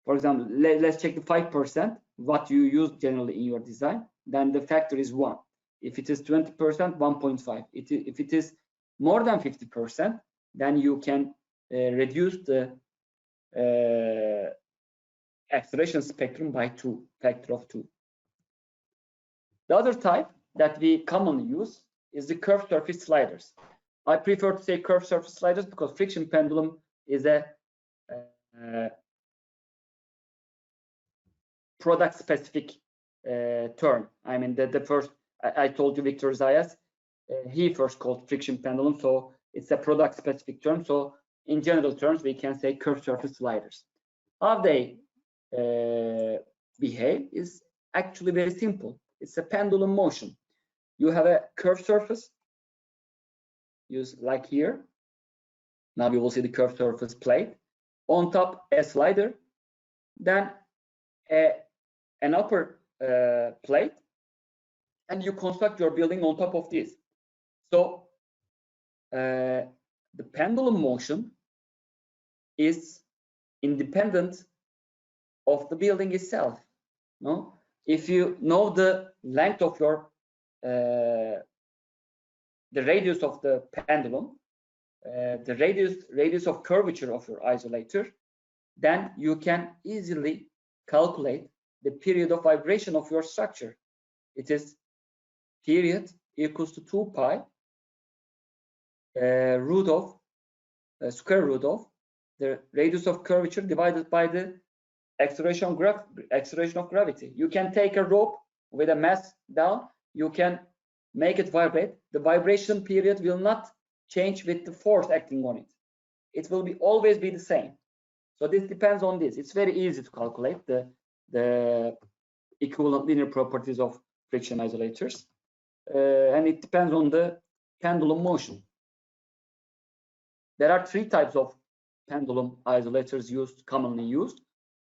for example, let's check the 5%, what you use generally in your design, then the factor is 1. If it is 20%, 1.5. If it is more than 50%, then you can reduce the acceleration spectrum by 2, factor of 2. The other type that we commonly use is the curved surface sliders. I prefer to say curved surface sliders because friction pendulum is a product specific term. I mean, the first, I told you Victor Zayas, he first called friction pendulum, so it's a product specific term. So in general terms, we can say curved surface sliders. How they behave is actually very simple. It's a pendulum motion. You have a curved surface, use like here. Now you will see the curved surface plate. On top, a slider, then an upper plate, and you construct your building on top of this. So the pendulum motion is independent of the building itself. No, if you know the length of your the radius of the pendulum, the radius of curvature of your isolator, then you can easily calculate the period of vibration of your structure. It is period equals to 2 pi square root of the radius of curvature divided by the acceleration of gravity. You can take a rope with a mass down, you can make it vibrate. The vibration period will not change with the force acting on it. It will always be the same. So this depends on this. It's very easy to calculate the equivalent linear properties of friction isolators, and it depends on the pendulum motion. There are 3 types of pendulum isolators commonly used.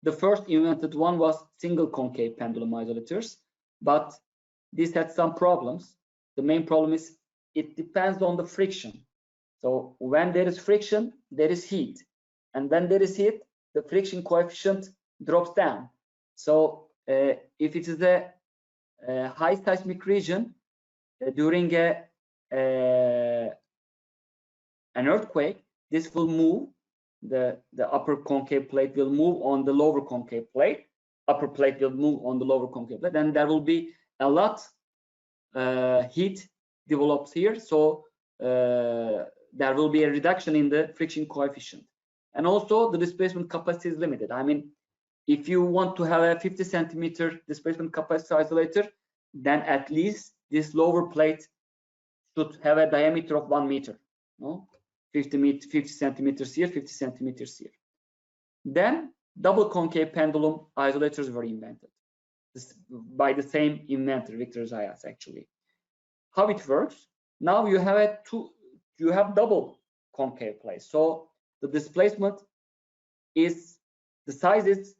The first invented one was single concave pendulum isolators, but this had some problems. The main problem is it depends on the friction. So when there is friction, there is heat, and when there is heat, the friction coefficient drops down. So if it is a high seismic region during an earthquake, this will move. The upper concave plate will move on the lower concave plate. Upper plate will move on the lower concave plate, and there will be a lot heat develops here. So there will be a reduction in the friction coefficient, and also the displacement capacity is limited. I mean, if you want to have a 50 centimeter displacement capacity isolator, then at least this lower plate should have a diameter of 1 meter. No? 50 centimeters here, 50 centimeters here. Then double concave pendulum isolators were invented by the same inventor, Victor Zayas, actually. How it works? Now you have double concave plates. So the displacement is, the size is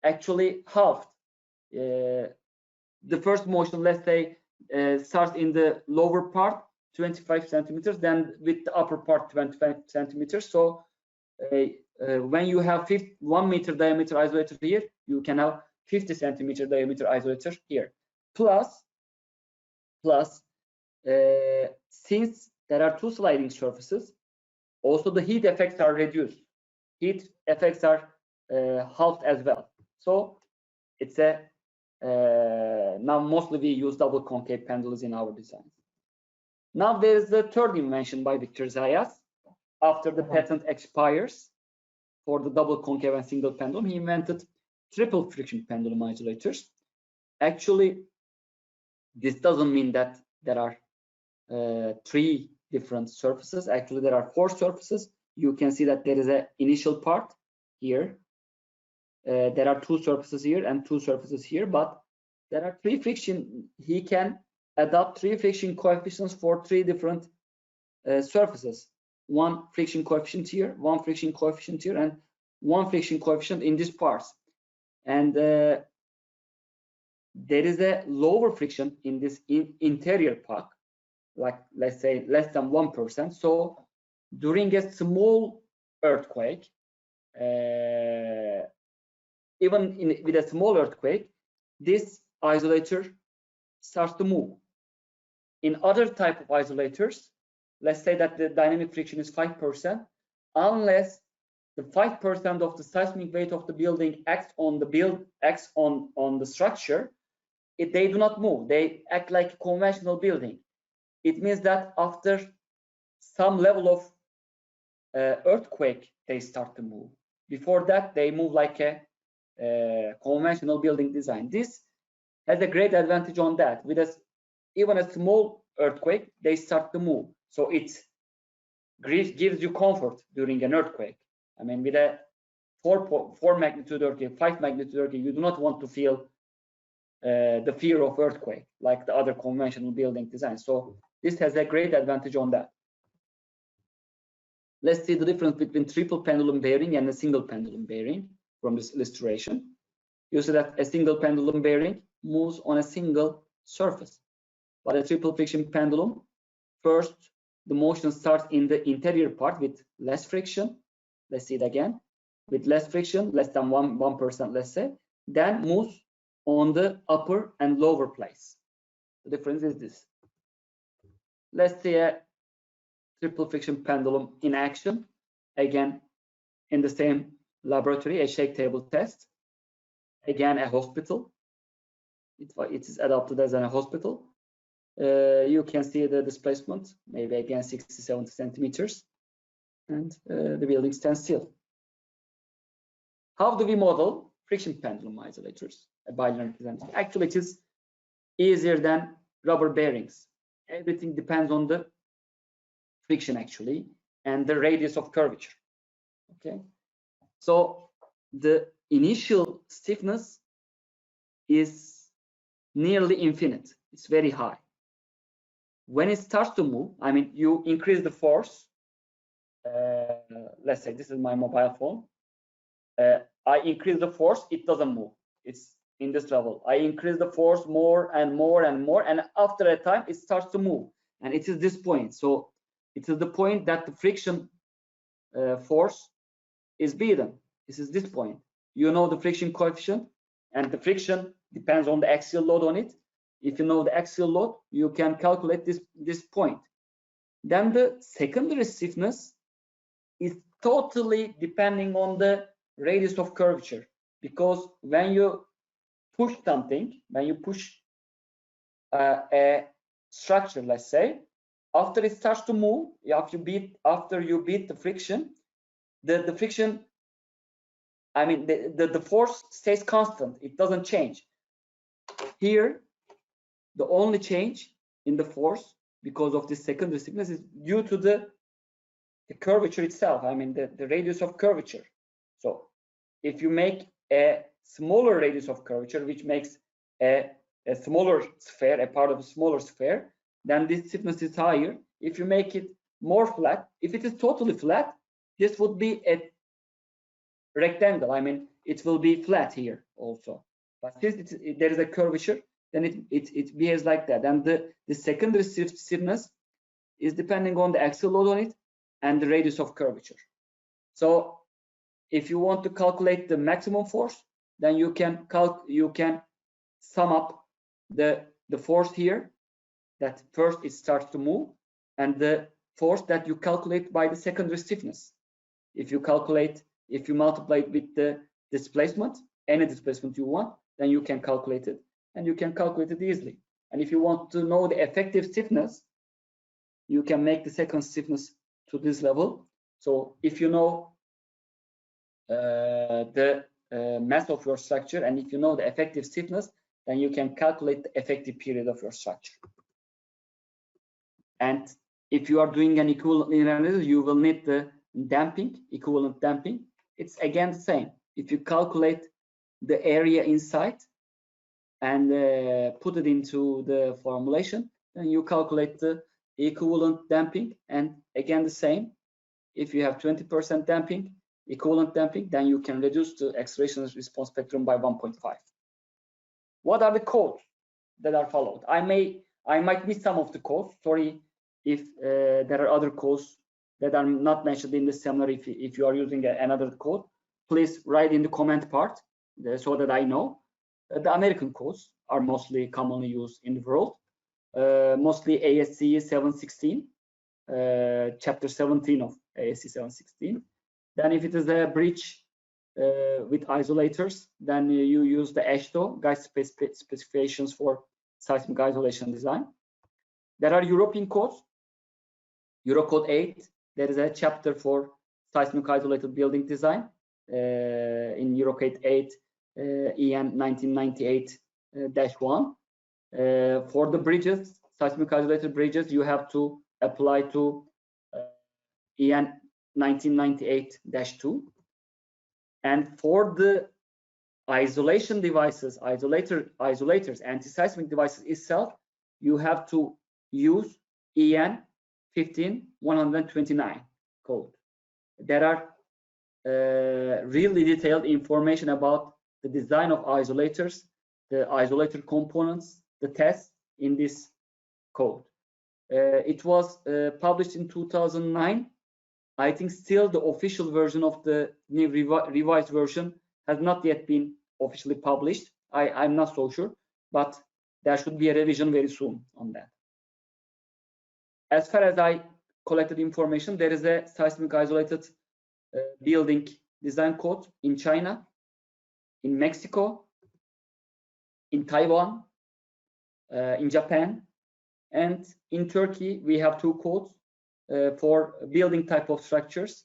actually halved. The first motion, let's say, starts in the lower part, 25 centimeters, then with the upper part 25 centimeters. So when you have 1 meter diameter isolator here, you can have 50 centimeter diameter isolator here. Plus since there are 2 sliding surfaces, also the heat effects are reduced. Heat effects are halved as well. So it's a now mostly we use double concave pendulums in our designs. Now there is the third invention by Victor Zayas. After the patent expires for the double concave and single pendulum, he invented triple friction pendulum isolators. Actually, this doesn't mean that there are 3 different surfaces. Actually, there are 4 surfaces. You can see that there is an initial part here. There are 2 surfaces here and 2 surfaces here, but there are 3 friction. He can adopt 3 friction coefficients for 3 different surfaces. 1 friction coefficient here, 1 friction coefficient here, and 1 friction coefficient in this part. And there is a lower friction in this interior part, like let's say less than 1%. So during a small earthquake, even with a small earthquake, this isolator starts to move. In other type of isolators, let's say that the dynamic friction is 5%, unless the 5% of the seismic weight of the building acts on the structure, they do not move. They act like a conventional building. It means that after some level of earthquake, they start to move. Before that, they move like a conventional building design. This has a great advantage on that. With even a small earthquake, they start to move. So it gives you comfort during an earthquake. I mean, with a 4 magnitude earthquake, 5 magnitude earthquake, you do not want to feel the fear of earthquake like the other conventional building design. So this has a great advantage on that. Let's see the difference between triple pendulum bearing and a single pendulum bearing from this illustration. You see that a single pendulum bearing moves on a single surface, but a triple friction pendulum, first the motion starts in the interior part with less friction. Let's see it again. With less friction, less than 1%, let's say, then moves on the upper and lower place. The difference is this. Let's see a triple friction pendulum in action. Again, in the same laboratory, a shake table test. Again, a hospital. It is adopted as a hospital. You can see the displacement, maybe again 60-70 centimeters, and the building stands still. How do we model friction pendulum isolators? A binary representation. Actually, it is easier than rubber bearings. Everything depends on the friction actually and the radius of curvature. Okay, so the initial stiffness is nearly infinite. It's very high. When it starts to move, I mean, you increase the force. Let's say this is my mobile phone. I increase the force, it doesn't move. It's in this level. I increase the force more and more and more, and after a time, it starts to move. And it is this point. So it is the point that the friction force is beaten. This is this point. You know the friction coefficient, and the friction depends on the axial load on it. If you know the axial load, you can calculate this point. Then the secondary stiffness is totally depending on the radius of curvature, because when you push something, when you push a structure, let's say, after it starts to move, after you beat the friction, the friction, I mean, the force stays constant. It doesn't change. Here, the only change in the force because of this secondary stiffness is due to the curvature itself. I mean, the radius of curvature. So if you make a smaller radius of curvature, which makes a smaller sphere, a part of a smaller sphere, then this stiffness is higher. If you make it more flat, if it is totally flat, this would be a rectangle. I mean, it will be flat here also. But since there is a curvature, then it behaves like that. And the secondary stiffness is depending on the axial load on it and the radius of curvature. So if you want to calculate the maximum force, then you can sum up the force here, that first it starts to move, and the force that you calculate by the secondary stiffness. If you multiply it with the displacement, any displacement you want, then you can calculate it, and you can calculate it easily. And if you want to know the effective stiffness, you can make the second stiffness to this level. So if you know the mass of your structure, and if you know the effective stiffness, then you can calculate the effective period of your structure. And if you are doing an equivalent analysis, you will need the damping, equivalent damping. It's again the same. If you calculate the area inside and put it into the formulation, then you calculate the equivalent damping, and again the same. If you have 20% damping, equivalent damping, then you can reduce the acceleration response spectrum by 1.5. What are the codes that are followed? I may I might miss some of the codes. Sorry if there are other codes that are not mentioned in the seminar. If you are using another code, please write in the comment part so that I know. The American codes are mostly commonly used in the world, mostly ASCE 716, chapter 17 of ASCE 716. Then if it is a bridge with isolators, then you use the ASHTO, guide specifications for seismic isolation design. There are European codes, Eurocode 8. There is a chapter for seismic isolated building design in Eurocode 8, EN 1998-1. For the bridges, seismic isolated bridges, you have to apply to EN 1998-2. And for the isolation devices, isolators, anti-seismic devices itself, you have to use EN 15129 code. There are really detailed information about the design of isolators, the isolator components, the tests in this code. It was published in 2009. I think still the official version of the new revised version has not yet been officially published. I'm not so sure, but there should be a revision very soon on that. As far as I collected information, there is a seismic isolated building design code in China, in Mexico, in Taiwan, in Japan, and in Turkey. We have two codes for building type of structures.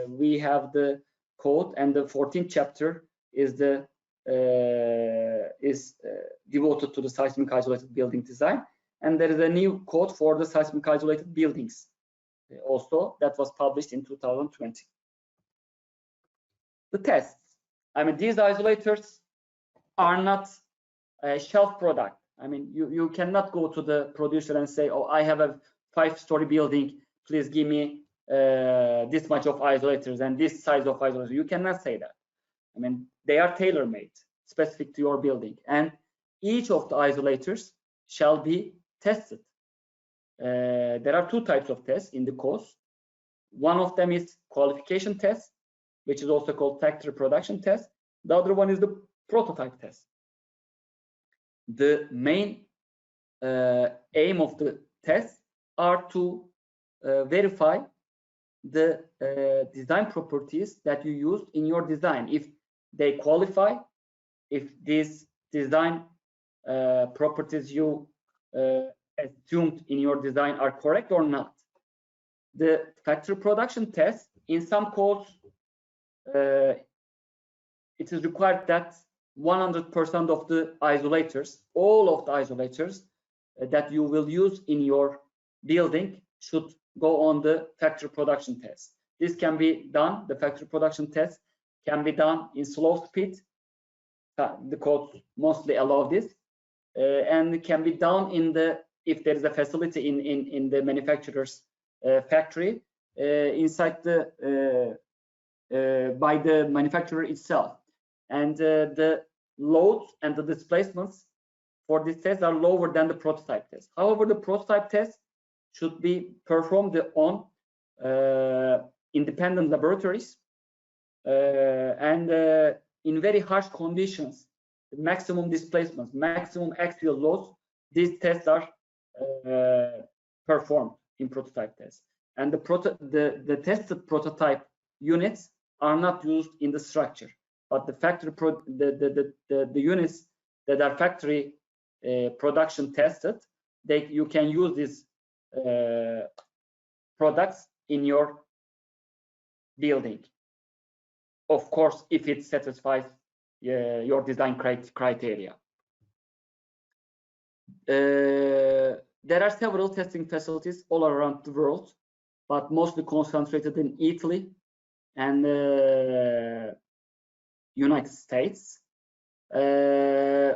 We have the code, and the 14th chapter is the devoted to the seismic isolated building design. And there is a new code for the seismic isolated buildings also that was published in 2020. The tests. I mean, these isolators are not a shelf product. I mean, you cannot go to the producer and say, oh, I have a 5-story building, please give me this much of isolators and this size of isolators. You cannot say that. I mean, they are tailor-made, specific to your building, and each of the isolators shall be tested. There are two types of tests in the course. One of them is qualification test, which is also called factory production test. The other one is the prototype test. The main aim of the tests are to verify the design properties that you used in your design. If they qualify, if these design properties you assumed in your design are correct or not. The factory production test, in some codes, it is required that 100% of the isolators, all of the isolators that you will use in your building should go on the factory production test. This can be done, the factory production test can be done in slow speed. The codes mostly allow this, and it can be done in the, if there is a facility in the manufacturer's factory, inside the by the manufacturer itself. And the loads and the displacements for this test are lower than the prototype test. However, the prototype test should be performed on independent laboratories and in very harsh conditions, maximum displacements, maximum axial loads. These tests are performed in prototype tests, and the tested prototype units are not used in the structure, but the factory the units that are factory production tested, you can use these products in your building, of course, if it satisfies your design criteria. There are several testing facilities all around the world, but mostly concentrated in Italy and United States. These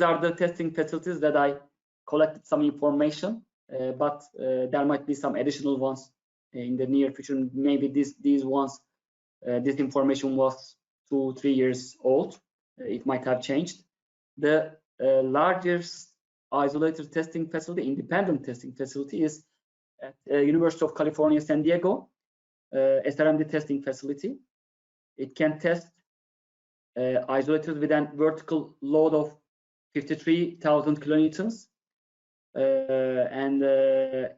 are the testing facilities that I collected some information, but there might be some additional ones in the near future. Maybe these ones, this information was 2-3 years old. It might have changed. The largest isolator testing facility, independent testing facility, is at University of California, San Diego, SRMD testing facility. It can test isolators with a vertical load of 53,000 kilonewtons, and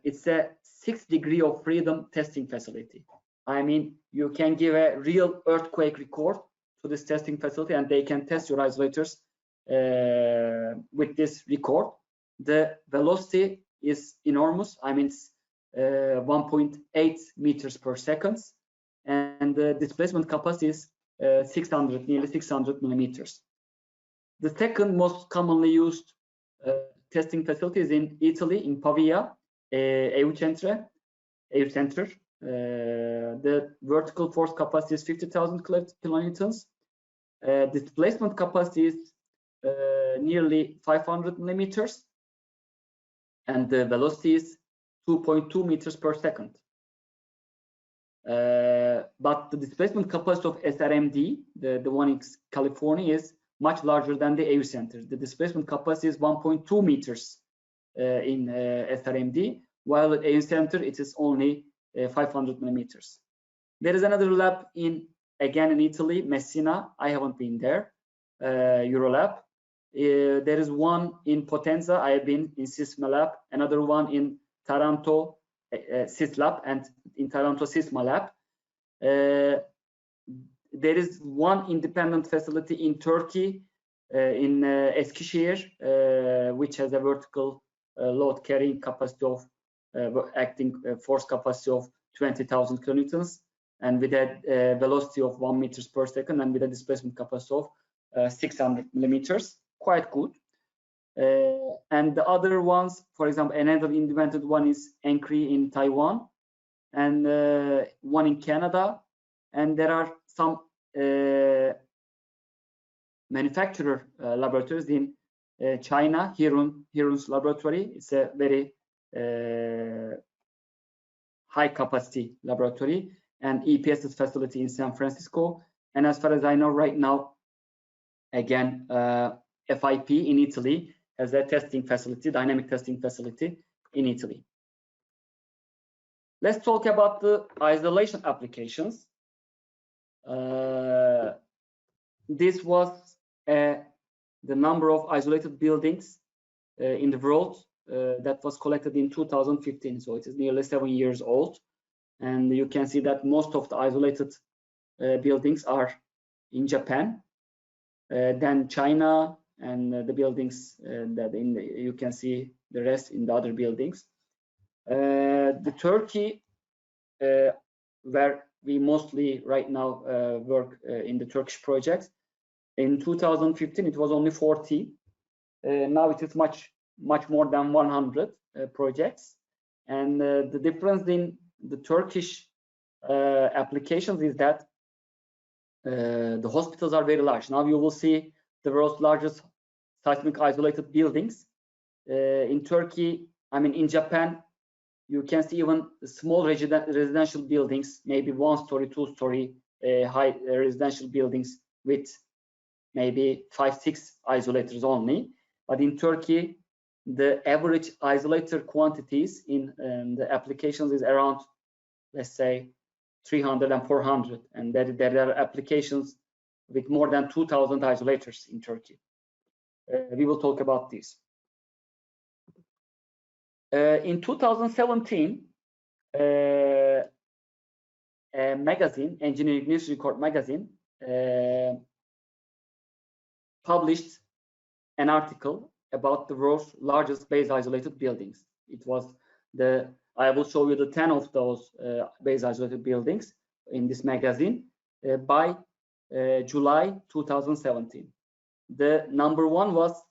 it's a 6 degree of freedom testing facility. I mean, you can give a real earthquake record to this testing facility, and they can test your isolators with this record. The velocity is enormous. I mean, it's 1.8 meters per second, and the displacement capacity is nearly 600 millimeters. The second most commonly used testing facility is in Italy, in Pavia, EU Center. The vertical force capacity is 50,000 kilonewtons. Displacement capacity is nearly 500 millimeters, and the velocity is 2.2 meters per second. But the displacement capacity of SRMD, the one in California, is much larger than the EU Center. The displacement capacity is 1.2 meters in SRMD, while at EU Center it is only 500 millimeters. There is another lab again in Italy, Messina. I haven't been there. Eurolab. There is one in Potenza. I have been in Sisma lab. Another one in Taranto, Sislab, and in Taranto Sisma lab. There is one independent facility in Turkey, in Eskişehir, which has a vertical load carrying capacity of acting force capacity of 20,000 kilonewtons, and with a velocity of 1 meters per second, and with a displacement capacity of 600 millimeters. Quite good. And the other ones, for example, another independent one is Ankri in Taiwan, and one in Canada, and there are some manufacturer laboratories in China. Hirun's laboratory. It's a very high capacity laboratory, and EPS's facility in San Francisco. And as far as I know right now, again, FIP in Italy has a testing facility, dynamic testing facility in Italy. Let's talk about the isolation applications. This was the number of isolated buildings in the world that was collected in 2015. So it is nearly 7 years old. And you can see that most of the isolated buildings are in Japan, then China, and the buildings that you can see the rest in the other buildings. The Turkey, where we mostly right now work in the Turkish projects. In 2015, it was only 40. Now it is much more than 100 projects. And the difference in the Turkish applications is that the hospitals are very large. Now you will see the world's largest seismic isolated buildings. In Turkey, I mean in Japan, you can see even small residential buildings, maybe 1-story, 2-story high residential buildings with maybe 5-6 isolators only. But in Turkey, the average isolator quantities in the applications is around, let's say, 300 and 400, and there are applications with more than 2,000 isolators in Turkey. We will talk about this. In 2017, a magazine, Engineering News Record magazine, published an article about the world's largest base isolated buildings. It was I will show you the 10 of those base isolated buildings in this magazine by July 2017. The number one was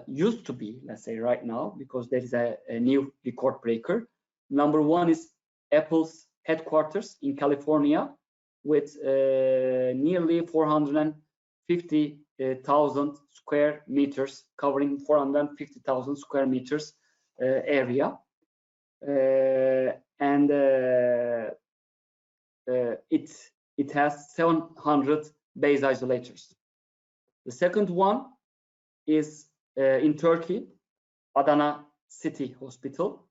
used to be, let's say right now, because there is a new record breaker. Number one is Apple's headquarters in California with nearly 450,000 square meters, covering 450,000 square meters area. And it has 700 base isolators. The second one is in Turkey, Adana City Hospital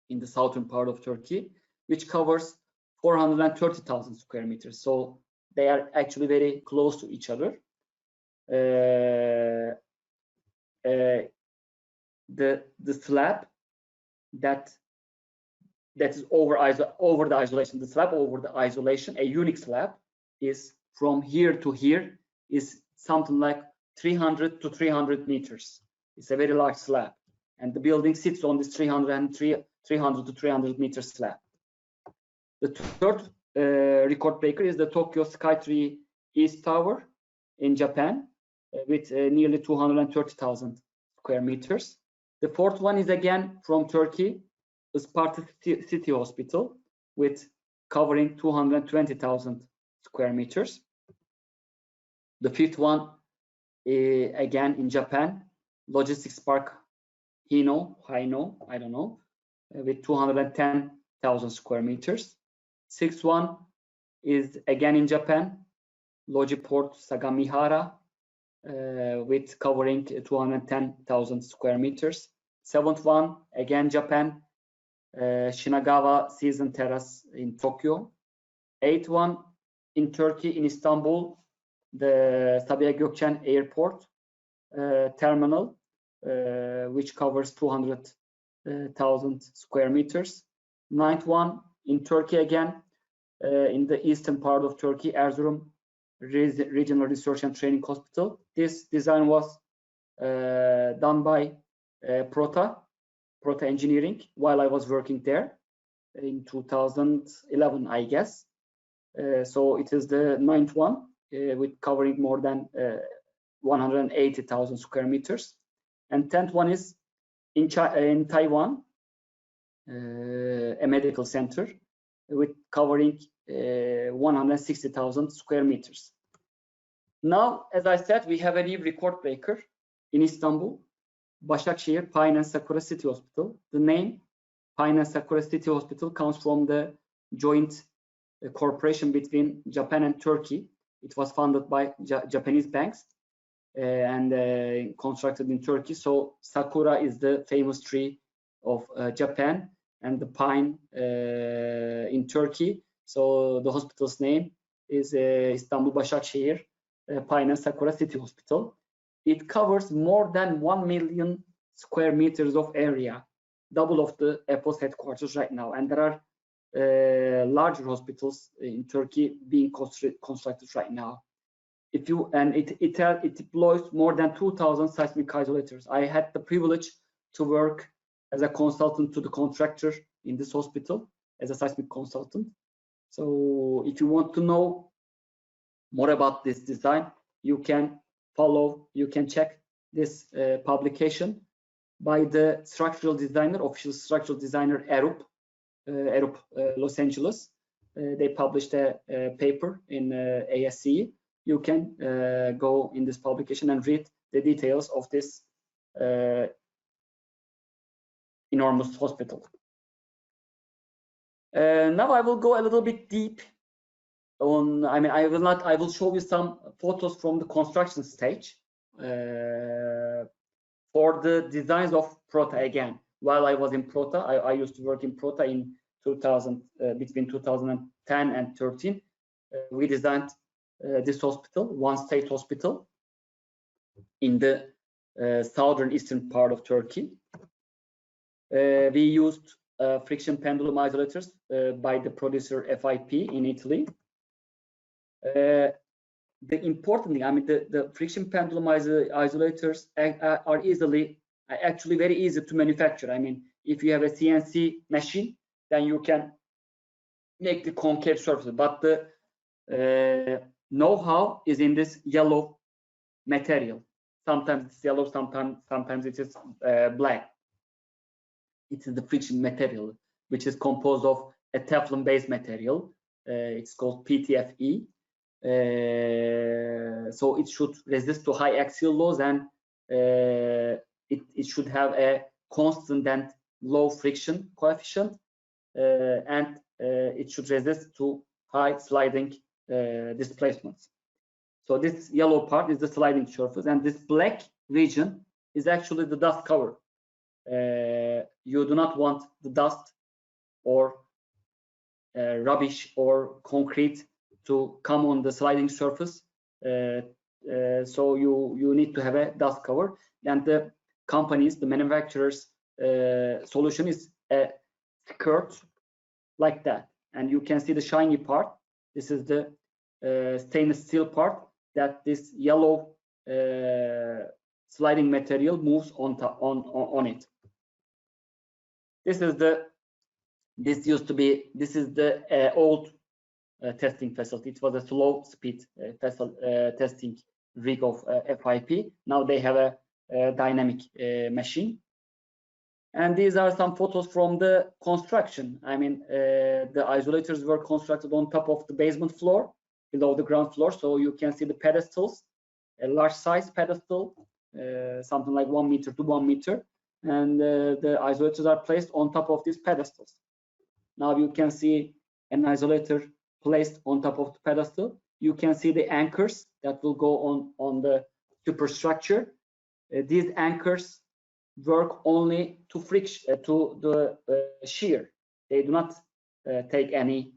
in the southern part of Turkey, which covers 430,000 square meters. So they are actually very close to each other. The slab that is over the isolation, the slab over the isolation, a unique slab, is from here to here is something like 300 to 300 meters. It's a very large slab, and the building sits on this 300 to 300 meter slab. The third record breaker is the Tokyo Skytree East Tower in Japan, with nearly 230,000 square meters. The fourth one is again from Turkey, the Isparta City Hospital, with covering 220,000 square meters. The fifth one, again in Japan, Logistics Park Hino, I don't know, with 210,000 square meters. Sixth one is again in Japan, Logiport Sagamihara, with covering 210,000 square meters. Seventh one, again Japan, Shinagawa Season Terrace in Tokyo. Eighth one in Turkey, in Istanbul, the Sabiha Gökçen Airport terminal, which covers 200,000 square meters. Ninth one in Turkey again, in the eastern part of Turkey, Erzurum Regional Research and Training Hospital. This design was done by Proto Engineering while I was working there in 2011, I guess. So it is the ninth one, with covering more than 180,000 square meters. And 10th one is in Taiwan, a medical center with covering 160,000 square meters. Now, as I said, we have a new record breaker in Istanbul, Başakşehir Pine and Sakura City Hospital. The name Pine and Sakura City Hospital comes from the joint cooperation between Japan and Turkey. It was funded by Japanese banks and constructed in Turkey. So Sakura is the famous tree of Japan, and the pine in Turkey. So the hospital's name is Istanbul Başakşehir Pine and Sakura City Hospital. It covers more than 1 million square meters of area, double of the Apple's headquarters right now. And there are larger hospitals in Turkey being constructed right now. It deploys more than 2,000 seismic isolators. I had the privilege to work as a consultant to the contractor in this hospital as a seismic consultant. So if you want to know more about this design, you can check this publication by the structural designer, official structural designer Arup Los Angeles. They published a paper in ASCE. You can go in this publication and read the details of this enormous hospital. Now I will go a little bit deep on, I will show you some photos from the construction stage for the designs of Proto again. While I was in Proto, I used to work in Proto in 2000, between 2010 and 13. We designed this hospital, one state hospital in the southern eastern part of Turkey. We used friction pendulum isolators by the producer FIP in Italy. The important thing, the friction pendulum isolators are actually very easy to manufacture. If you have a CNC machine, then you can make the concave surface. But the know-how is in this yellow material. Sometimes it's yellow, sometimes it is black. It is the friction material, which is composed of a Teflon-based material. It's called PTFE. So it should resist to high axial loads, and it should have a constant and low friction coefficient, and it should resist to high sliding displacements. So this yellow part is the sliding surface, and this black region is actually the dust cover. You do not want the dust or rubbish or concrete to come on the sliding surface. So you need to have a dust cover. And the companies, the manufacturers' solution is a skirt like that. And you can see the shiny part. This is the stainless steel part that this yellow sliding material moves on it. This is the old testing facility. It was a slow speed testing rig of FIP. Now they have a dynamic machine. And these are some photos from the construction. I mean, the isolators were constructed on top of the basement floor, below the ground floor. So you can see the pedestals, a large size pedestal, something like 1 meter to 1 meter. And the isolators are placed on top of these pedestals. Now you can see an isolator placed on top of the pedestal. You can see the anchors that will go on the superstructure. These anchors work only to friction, to the shear. They do not take any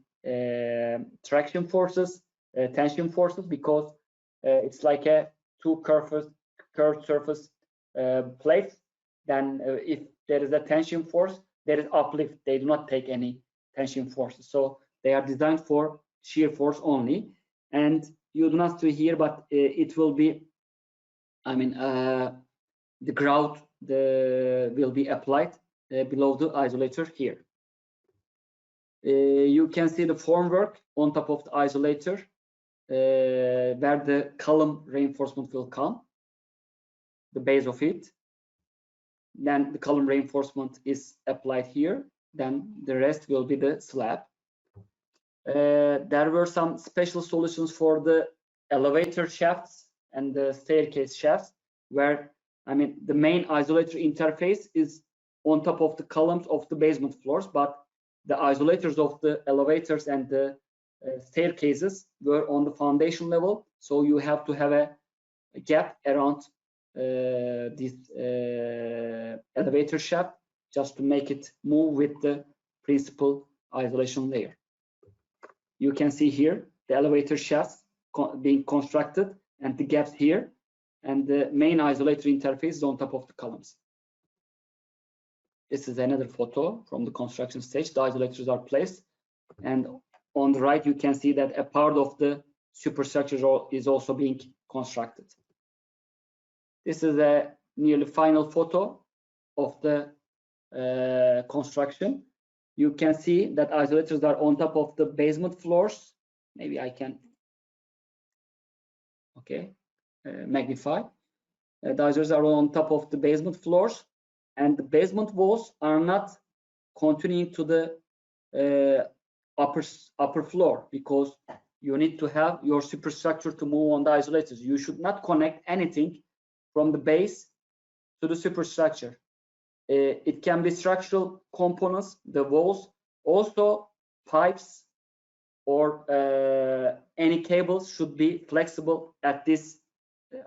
traction forces, tension forces, because it's like a two curved surface plate. Then if there is a tension force, there is uplift. They do not take any tension forces. So they are designed for shear force only. And you do not see here, but it will be, I mean, the grout will be applied below the isolator here. You can see the formwork on top of the isolator where the column reinforcement will come, the base of it. Then the column reinforcement is applied here. Then the rest will be the slab. There were some special solutions for the elevator shafts and the staircase shafts, where, I mean, the main isolator interface is on top of the columns of the basement floors, but the isolators of the elevators and the staircases were on the foundation level. So you have to have a gap around this elevator shaft just to make it move with the principal isolation layer. You can see here the elevator shafts being constructed and the gaps here, and the main isolator interface is on top of the columns. This is another photo from the construction stage. The isolators are placed, and on the right you can see that a part of the superstructure is also being constructed. This is a nearly final photo of the construction. You can see that isolators are on top of the basement floors. Maybe I can, okay, magnify. The isolators are on top of the basement floors, and the basement walls are not continuing to the upper floor, because you need to have your superstructure to move on the isolators. You should not connect anything from the base to the superstructure. It can be structural components, the walls, also pipes or any cables should be flexible at this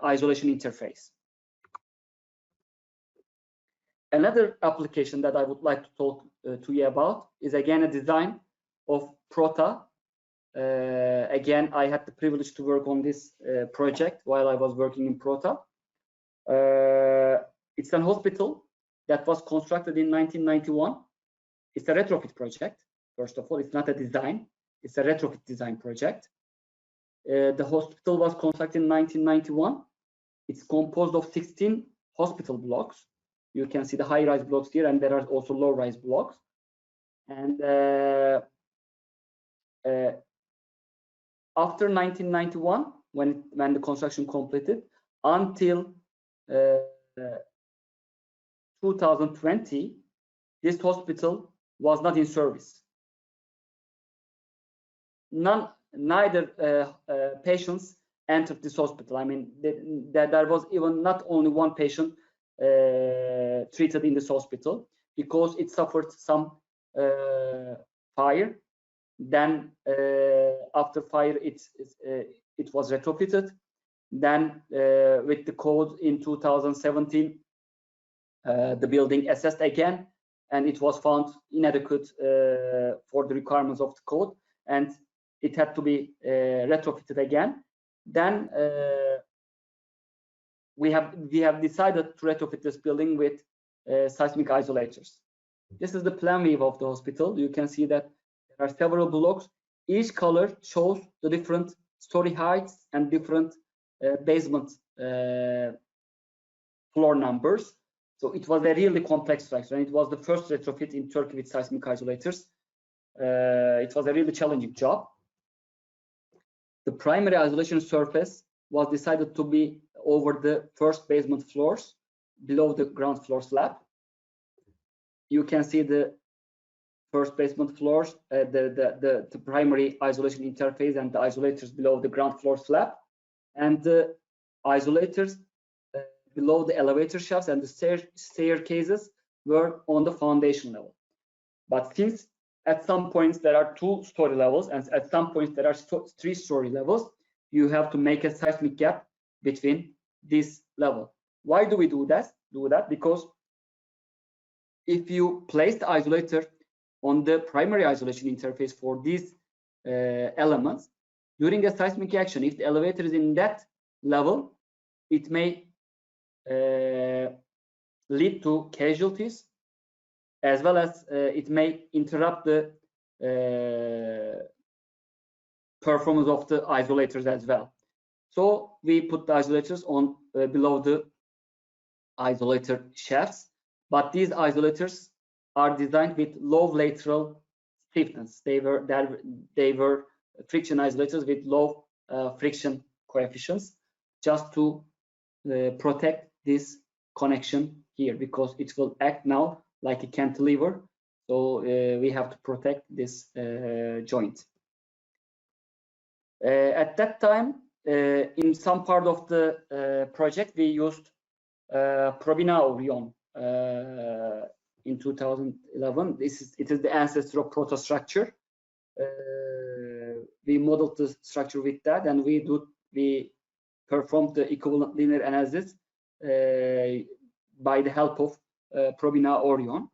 isolation interface. Another application that I would like to talk to you about is again a design of Proto. Again, I had the privilege to work on this project while I was working in Proto. It's an hospital that was constructed in 1991. It's a retrofit project. First of all, it's not a design. It's a retrofit design project. The hospital was constructed in 1991. It's composed of 16 hospital blocks. You can see the high-rise blocks here, and there are also low-rise blocks. And after 1991, when the construction completed, until 2020, this hospital was not in service. Neither patients entered this hospital. I mean, there was even not only one patient treated in this hospital, because it suffered some fire. Then after fire, it was retrofitted. Then with the code in 2017, the building assessed again, and it was found inadequate for the requirements of the code, and it had to be retrofitted again. Then we have decided to retrofit this building with seismic isolators. This is the plan view of the hospital. You can see that there are several blocks. Each color shows the different story heights and different basement floor numbers. So it was a really complex structure, and it was the first retrofit in Turkey with seismic isolators. It was a really challenging job. The primary isolation surface was decided to be over the first basement floors, below the ground floor slab. You can see the first basement floors, the primary isolation interface and the isolators below the ground floor slab, and the isolators below the elevator shafts and the staircases were on the foundation level. But since at some points there are 2-story levels and at some points there are 3-story levels, you have to make a seismic gap between this level. Why do we do that? Because if you place the isolator on the primary isolation interface for these elements, during a seismic action, if the elevator is in that level, it may lead to casualties, as well as it may interrupt the performance of the isolators as well. So we put the isolators on below the isolator shafts, but these isolators are designed with low lateral stiffness. They were friction isolators with low friction coefficients, just to protect this connection here, because it will act now like a cantilever. So we have to protect this joint. At that time, in some part of the project, we used Probina Orion in 2011. It is the ancestor of ProtaStructure. We modeled the structure with that, and we performed the equivalent linear analysis by the help of Probina Orion.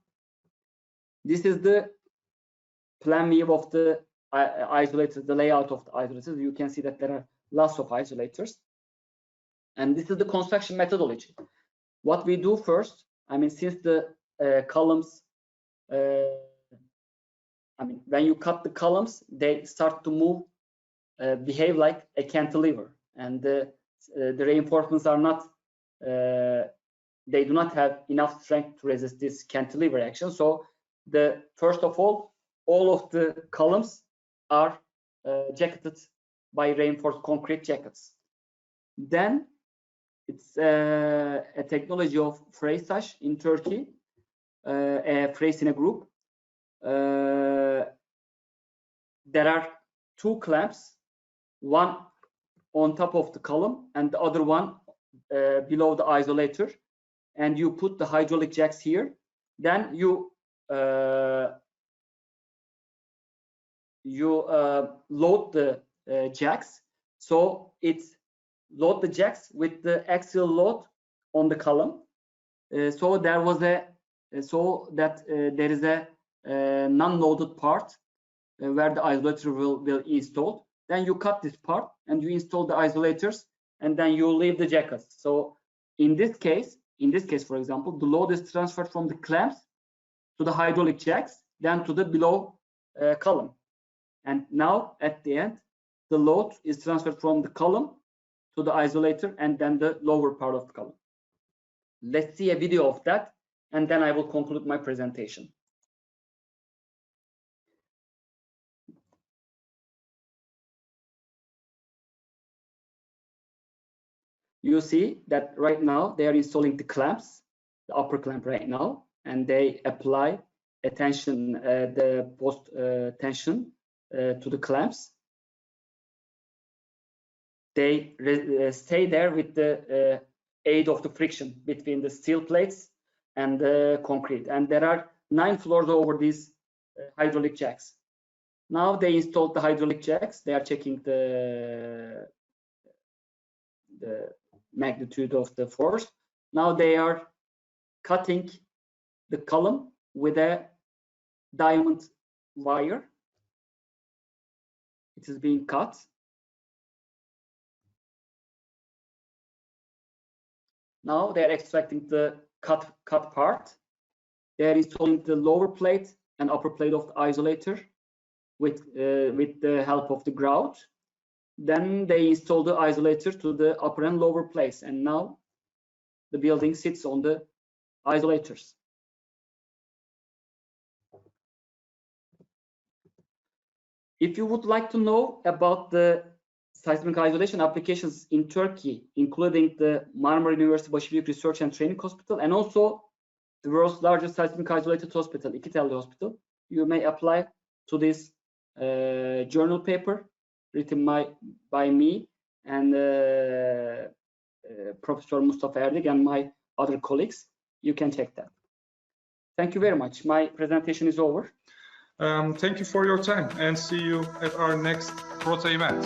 This is the plan view of the isolators, the layout of the isolators. You can see that there are lots of isolators, and this is the construction methodology. What we do first, since the columns, when you cut the columns, they start to move, behave like a cantilever, and the reinforcements are not, they do not have enough strength to resist this cantilever action. So first of all of the columns are jacketed by reinforced concrete jackets. Then it's a technology of Freisaç in Turkey, a Freisine group. There are 2 clamps, one on top of the column and the other one below the isolator, and you put the hydraulic jacks here. Then you load the jacks. So it's load the jacks with the axial load on the column. So there is a non-loaded part where the isolator will be installed. Then you cut this part and you install the isolators, and then you leave the jackets. So in this case, for example, the load is transferred from the clamps to the hydraulic jacks, then to the below column. And now at the end, the load is transferred from the column to the isolator and then the lower part of the column. Let's see a video of that, and then I will conclude my presentation. You see that right now they are installing the clamps, the upper clamp right now, and they apply a tension, the post tension to the clamps. They stay there with the aid of the friction between the steel plates and the concrete. And there are 9 floors over these hydraulic jacks. Now they installed the hydraulic jacks. They are checking the magnitude of the force. Now they are cutting the column with a diamond wire. It is being cut. Now they are extracting the cut part. They are installing the lower plate and upper plate of the isolator with the help of the grout. Then they install the isolator to the upper and lower place, and now the building sits on the isolators. If you would like to know about the seismic isolation applications in Turkey, including the Marmara University Başarılı Research and Training Hospital, and also the world's largest seismic isolated hospital, İkitelli Hospital, you may apply to this journal paper written by me and Professor Mustafa Erdik and my other colleagues. You can check that. Thank you very much. My presentation is over. Thank you for your time, and see you at our next Proto event.